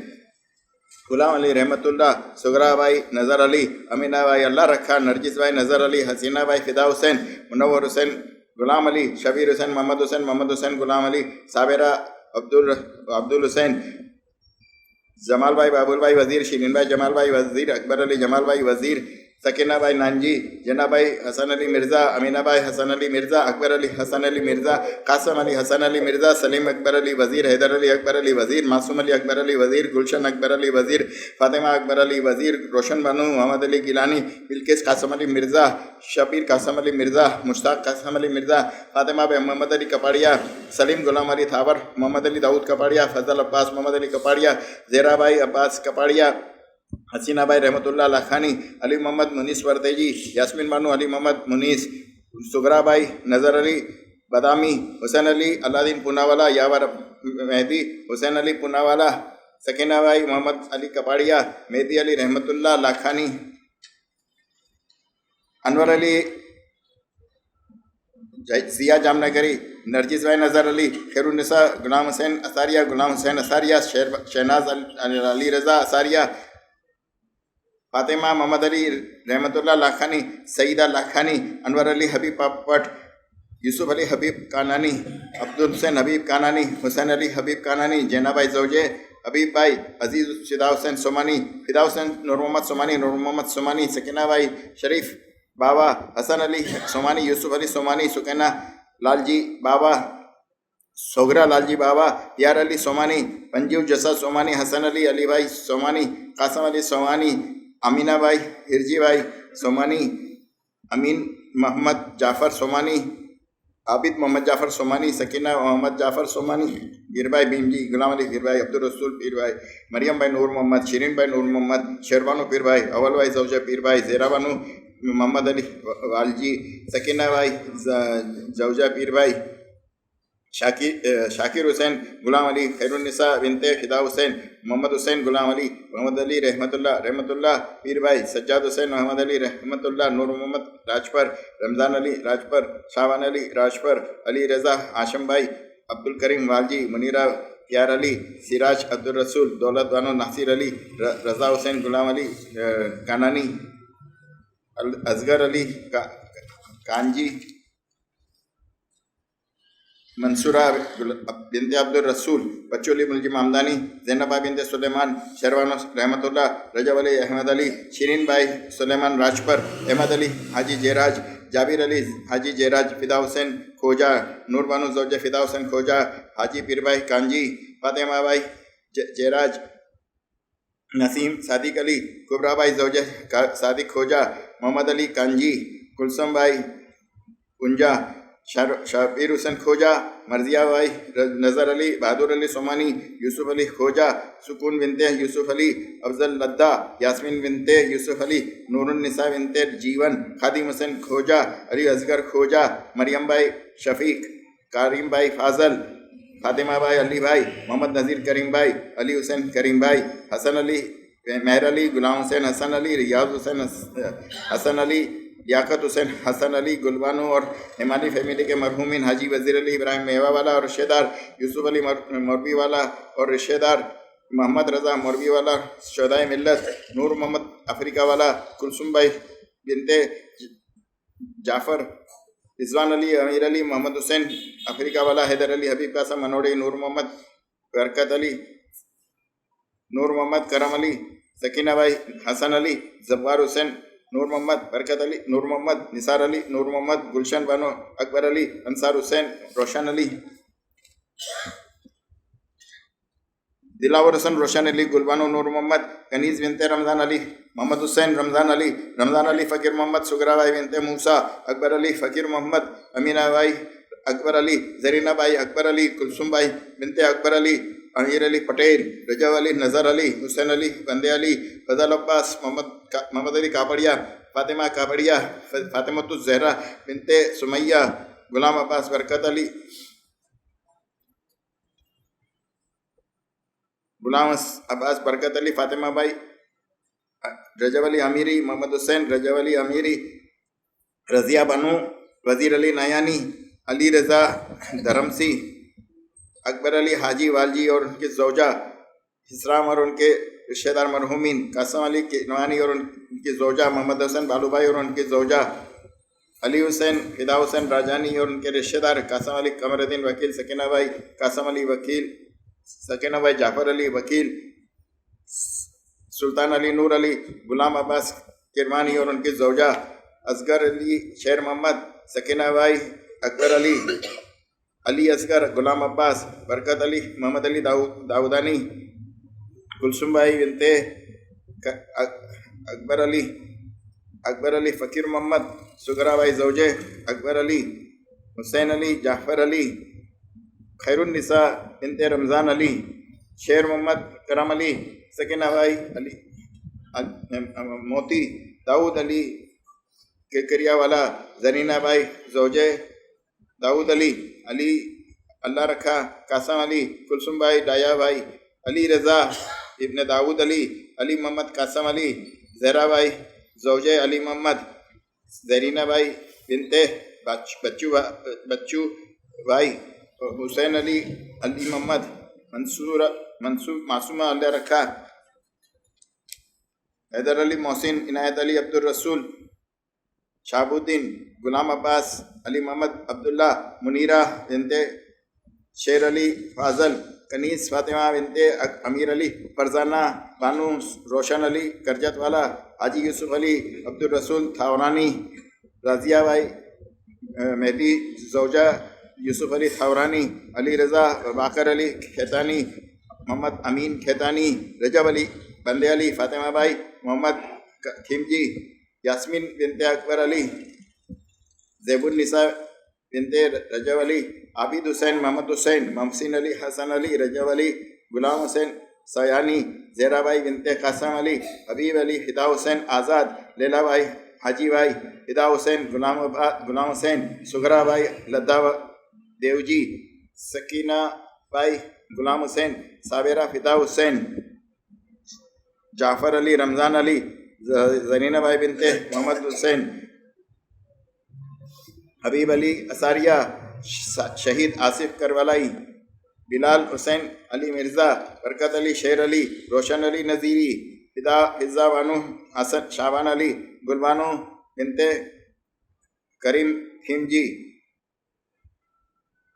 غلام علی رحمۃ اللہ، سغرا بھائی نظر علی، امینہ بھائی اللہ رکھا، نرجس بھائی نظر علی، حسینہ بھائی فدا حسین، منور حسین غلام علی، شبیر حسین محمد حسین غلام علی، صابرہ عبد الحسین، جمال بھائی بابول بھائی وزیر، شیرین بھائی جمال بھائی وزیر، اکبر علی جمال بھائی وزیر، سکینہ بھائی نانجی، جنا بھائی حسن علی مرزا، امینہ بھائی حسن علی مرزا، اکبر علی حسن علی مرزا، قاسم علی حسن علی مرزا، سلیم اکبر علی وزیر، حیدر علی اکبر علی وزیر، معصوم علی اکبر علی وزیر، گلشن اکبر علی وزیر، فاطمہ اکبر علی وزیر، روشن بانو محمد علی گیلانی، بلقیس قاسم علی مرزا، شبیر قاسم علی مرزا، مشتاق قاسم علی مرزا، فاطمہ بھائی محمد علی کپاڑیا، سلیم غلام علی تھاور، محمد علی داؤد کپاڑیا، فضل عباس محمد علی کپاڑیا، زیرا بھائی عباس کپاڑیا، حسینہ بھائی رحمۃ اللہ لاکھانی، علی محمد منیس وردیجی، یاسمین بانو علی محمد منیس، سغرا بھائی نظر علی بادامی، حسین علی علادین پوناوالا، یاور مہدی، حسین علی پوناوالا، سکینہ بھائی محمد علی کپاڑیا، مہدی علی رحمۃ اللہ لاکھانی، انور علی ضیا جام نگری، نرجس بھائی نظر علی، خیر النساء غلام حسین اثاریہ، شہناز علی رضا اثاریہ، فاطمہ محمد علی رحمۃ اللہ لاکھانی، سعیدہ لاکھانی، انور علی حبیب پاپٹ، یوسف علی حبیب کانانی، عبد الحسین حبیب کانانی، حسین علی حبیب کانانی، جینا بھائی زوجے، حبیب بھائی عزیز، فدا حسین سومانی، فدا حسین نور محمد سومانی، سکینہ بھائی شریف بابا، حسن علی سومانی، یوسف علی سومانی، سکینہ لال جی بابا، سوگرا لال جی بابا، یار علی سومانی، پنجیو جسا سومانی، حسن علی بھائی سومانی، قاسم علی سومانی، امینہ بھائی ہرجی بھائی سومانی، امین محمد جعفر سومانی، عابد محمد جعفر سومانی، سکینہ محمد جعفر سومانی، پیر بھائی بھیم جی، غلام علی پیر بھائی، عبدالرسول پیر بھائی، مریم بھائی نور محمد، شیرین بھائی نور محمد، شیربانو پیر بھائی، اول بھائی زوجہ پیر بھائی، زیرا بانو محمد علی والجی، سکینہ بھائی زوجہ پیر بھائی، شاکر حسین غلام علی، خیر النساء بنت فدا حسین، محمد حسین غلام علی، محمد علی رحمۃ اللہ پیر بھائی، سجاد حسین محمد علی رحمۃ اللہ، نور محمد راجپر، رمضان علی راجپر، شاہوان علی راجپر، علی رضا ہاشم بھائی، عبد الکریم والجی، منیرہ پیار علی، سراج عبدالرسول، دولت بانو ناصر علی، رضا حسین غلام علی کانانی، اصغر علی کانجی، منصورہ بنت عبدالرسول، بچو علی ملجم حمدانی، زینبہ بنت سلیمان، شیروان رحمۃ اللہ، رجب علی احمد علی، شیرین بھائی سلیمان راجپر، احمد علی حاجی جیراج، جابر علی حاجی جیراج، فدا حسین کھوجا، نور بانو زوجہ فدا حسین کھوجا، حاجی پیر بھائی کانجی، فاطمہ بھائی جیراج، نسیم صادق علی، کبرا بھائی زوجہ صادق کھوجا، محمد علی کانجی، کلثوم بھائی کنجا، شبیر حسین کھوجا، مرضیہ بھائی، نظر علی، بہادر علی سومانی، یوسف علی کھوجا، سکون بنتے یوسف علی، افضل لدہ، یاسمین بنتے یوسف علی، نور النساء بنتے جیون، خادم حسین کھوجا، علی اصغر کھوجا، مریم بھائی شفیق، کریم بھائی فاضل، فاطمہ بھائی، علی بھائی، محمد نذیر کریم بھائی، علی حسین کریم بھائی، حسن علی، مہر علی، غلام حسین حسن علی، ریاض حسین حسن علی، لیاقت حسین حسن علی، گلبانو اور ہمانی فیملی کے مرحومین حاجی وزیر علی ابراہیم میوہ والا اور رشتہ دار یوسف علی موربی والا اور رشتہ دار محمد رضا موربی والا، شہدائے ملت نور محمد افریقہ والا، کلثوم بھائی بنتے جعفر، رضوان علی، امیر علی، محمد حسین افریقہ والا، حیدر علی، حبیب قاسم منوڑی، نور محمد برکت علی، نور محمد کرم علی، سکینہ بھائی حسن علی، زبار حسین، نور محمد برکت علی، نور محمد نثار علی، نور محمد گلشن بانو، اکبر علی، انصار حسین، روشن علی، دلاور حسن، روشن علی، گلبانو، نور محمد، کنیز بنتے رمضان علی، محمد حسین، رمضان علی، فقیر محمد، سگرا بھائی بنتے موسیٰ، اکبر علی، فقیر محمد، امینہ بھائی اکبر علی، زرینہ بھائی اکبر علی، کلثوم بھائی بنتے اکبر علی، امیر علی پٹیل، رجب علی، نظر علی، حسین علی، بندے علی، فضل عباس، محمد علی کاپڑیا، فاطمہ کاپڑیا، فاطمۃ الزہرا بنتے سمیہ، غلام عباس برکت علی، غلام عباس برکت علی، فاطمہ بھائی، رجب علی امیری، محمد حسین، رجب علی امیری، رضیہ بانو، وزیر علی نیانی، علی رضا دھرمسی، اکبر علی حاجی والجی اور ان کی زوجہ، اسرام اور ان کے رشتہ دار مرحومین، قاسم علی کینوانی اور ان کی زوجہ، محمد حسین بالو بھائی اور ان کی زوجہ، علی حسین، فدا حسین راجانی اور ان کے رشتہ دار، قاسم علی قمر الدین وکیل، سکینہ بھائی قاسم علی وکیل، سکینہ بھائی جعفر علی وکیل، سلطان علی نور علی، غلام عباس کرمانی اور ان کی زوجہ، اصغر علی شیر محمد، سکینہ بھائی اکبر علی، علی اصغر، غلام عباس برکت علی، محمد علی داودانی، کلثوم بھائی بنتے اکبر علی، فقیر محمد، سگرا بھائی زوجے، اکبر علی، حسین علی، جعفر علی، خیر النساء بنتے رمضان علی، شیر محمد، کرم علی، سکینہ بھائی علی موتی، داؤد علی کیکریا والا، زرینہ بھائی زوجے، داؤد علی، علی اللہ رکھا، قاسم علی، کلثوم بھائی ڈایا بھائی، علی رضا ابن داؤد علی، علی محمد قاسم علی، زہرا بھائی زوجے، علی محمد، زرینہ بھائی بنتے بچو بھائی، حسین علی، علی محمد، معصومہ اللہ رکھا، حیدر علی محسن، عنایت علی عبد الرسول، شہاب الدین، غلام عباس، علی محمد عبداللہ، منیرہ بنتے شیر علی فاضل، کنیز فاطمہ بنتے امیر علی، فرزانہ بانو، روشن علی کرجت والا، حاجی یوسف علی عبد الرسول تھاورانی، رضیہ بھائی مہدی زوجہ، یوسف علی تھاورانی، علی رضا باقر علی کھیتانی، محمد امین کھیتانی، رجب علی بندے علی، فاطمہ بھائی محمد کھمجی، یاسمین بنتے اکبر علی، زیب النساء بنتے رجب علی، عابد حسین، محمد حسین، محسن علی، حسن علی، رجب علی، غلام حسین سیانی، زہرا بھائی بنتے قاسم علی، حبیب علی، فدا حسین آزاد، لیلا بھائی حاجی بھائی، فدا حسین، غلام حسین، سگرا بھائی لدہ دیوجی، سکینہ بھائی غلام حسین، صابرہ فدا حسین، جعفر علی، رمضان علی، زرینہ بھائی بنتے محمد حسین، حبیب علی اساریہ، شہید آصف کربلائی، بلال حسین، علی مرزا، برکت علی، شیر علی، روشن علی نذیری، فضا بانو، حسن شعبان علی، گلبانو بنتے کریم خیمجی،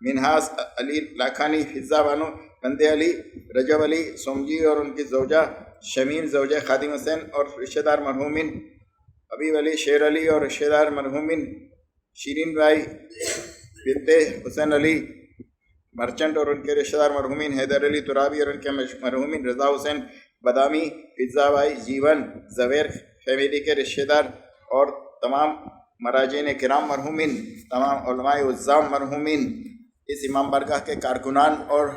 منہاس علی لاکھانی، فضا بانو بندے علی، رجب علی سومجی اور ان کی زوجہ، شمیم زوجہ خادم حسین اور رشتہ دار مرحومین، حبیب علی، شیر علی اور رشتہ دار مرحومین، شیرین بھائی بنتے حسین علی مرچنٹ اور ان کے رشتہ دار مرحومین، حیدر علی ترابی اور ان کے مرحومین، رضا حسین بادامی، فضا بھائی جیون، زبیر فیملی کے رشتہ دار اور تمام مراجعین کرام مرحومین، تمام علماء عظام مرحومین، اس امام برگاہ کے کارکنان اور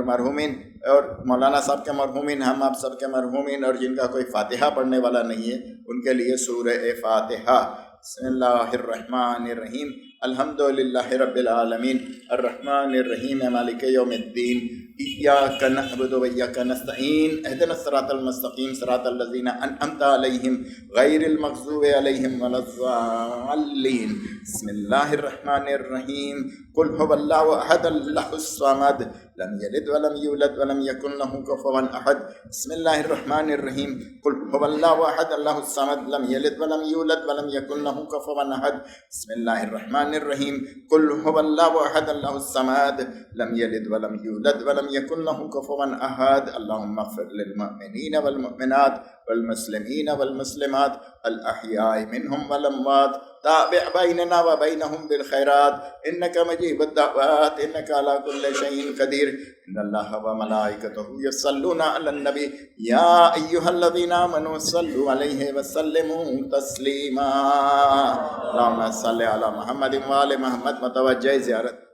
مرحومین اور مولانا صاحب کے مرحومین، ہم آپ سب کے مرحومین، اور جن کا کوئی فاتحہ پڑھنے والا نہیں ہے ان کے لیے سورہ فاتحہ۔ بسم اللہ الرحمن الرحیم، الحمد للہ رب العالمین، الرحمن الرحیم، مالک یوم الدین، ایاک نعبد و ایاک نستعین، اہدنا الصراط المستقیم، صراط الذین انعمت علیہم غیر المغضوب علیہم ولا الضالین۔ بسم اللہ الرحمن الرحیم، قل هو اللہ احد اللہ الصمد، لم یلد ولم یولد ولم یکن له کفوا احد۔ بسم اللہ الرحمن الرحیم، قل هو اللہ احد اللہ الصمد، لم یلد ولم یولد ولم یکن له کفوا احد۔ بسم اللہ الرحمن الرحیم، قل هو اللہ احد اللہ الصمد، لم یلد ولم یولد ولم یکن له کفوا احد۔ اللهم اغفر للمؤمنین والمؤمنات والمسلمین والمسلمات الاحیاء منهم والاموات، تابع بیننا وبینهم بالخیرات، انک مجیب الدعوات، انک علی کل شیء قدیر۔ ان اللہ وملائکتہ یصلون علی النبی، یا ایھا الذین آمنوا صلوا علیہ وسلموا تسلیما۔ اللہم صل علی محمد وآل محمد۔ متوجہ زیارت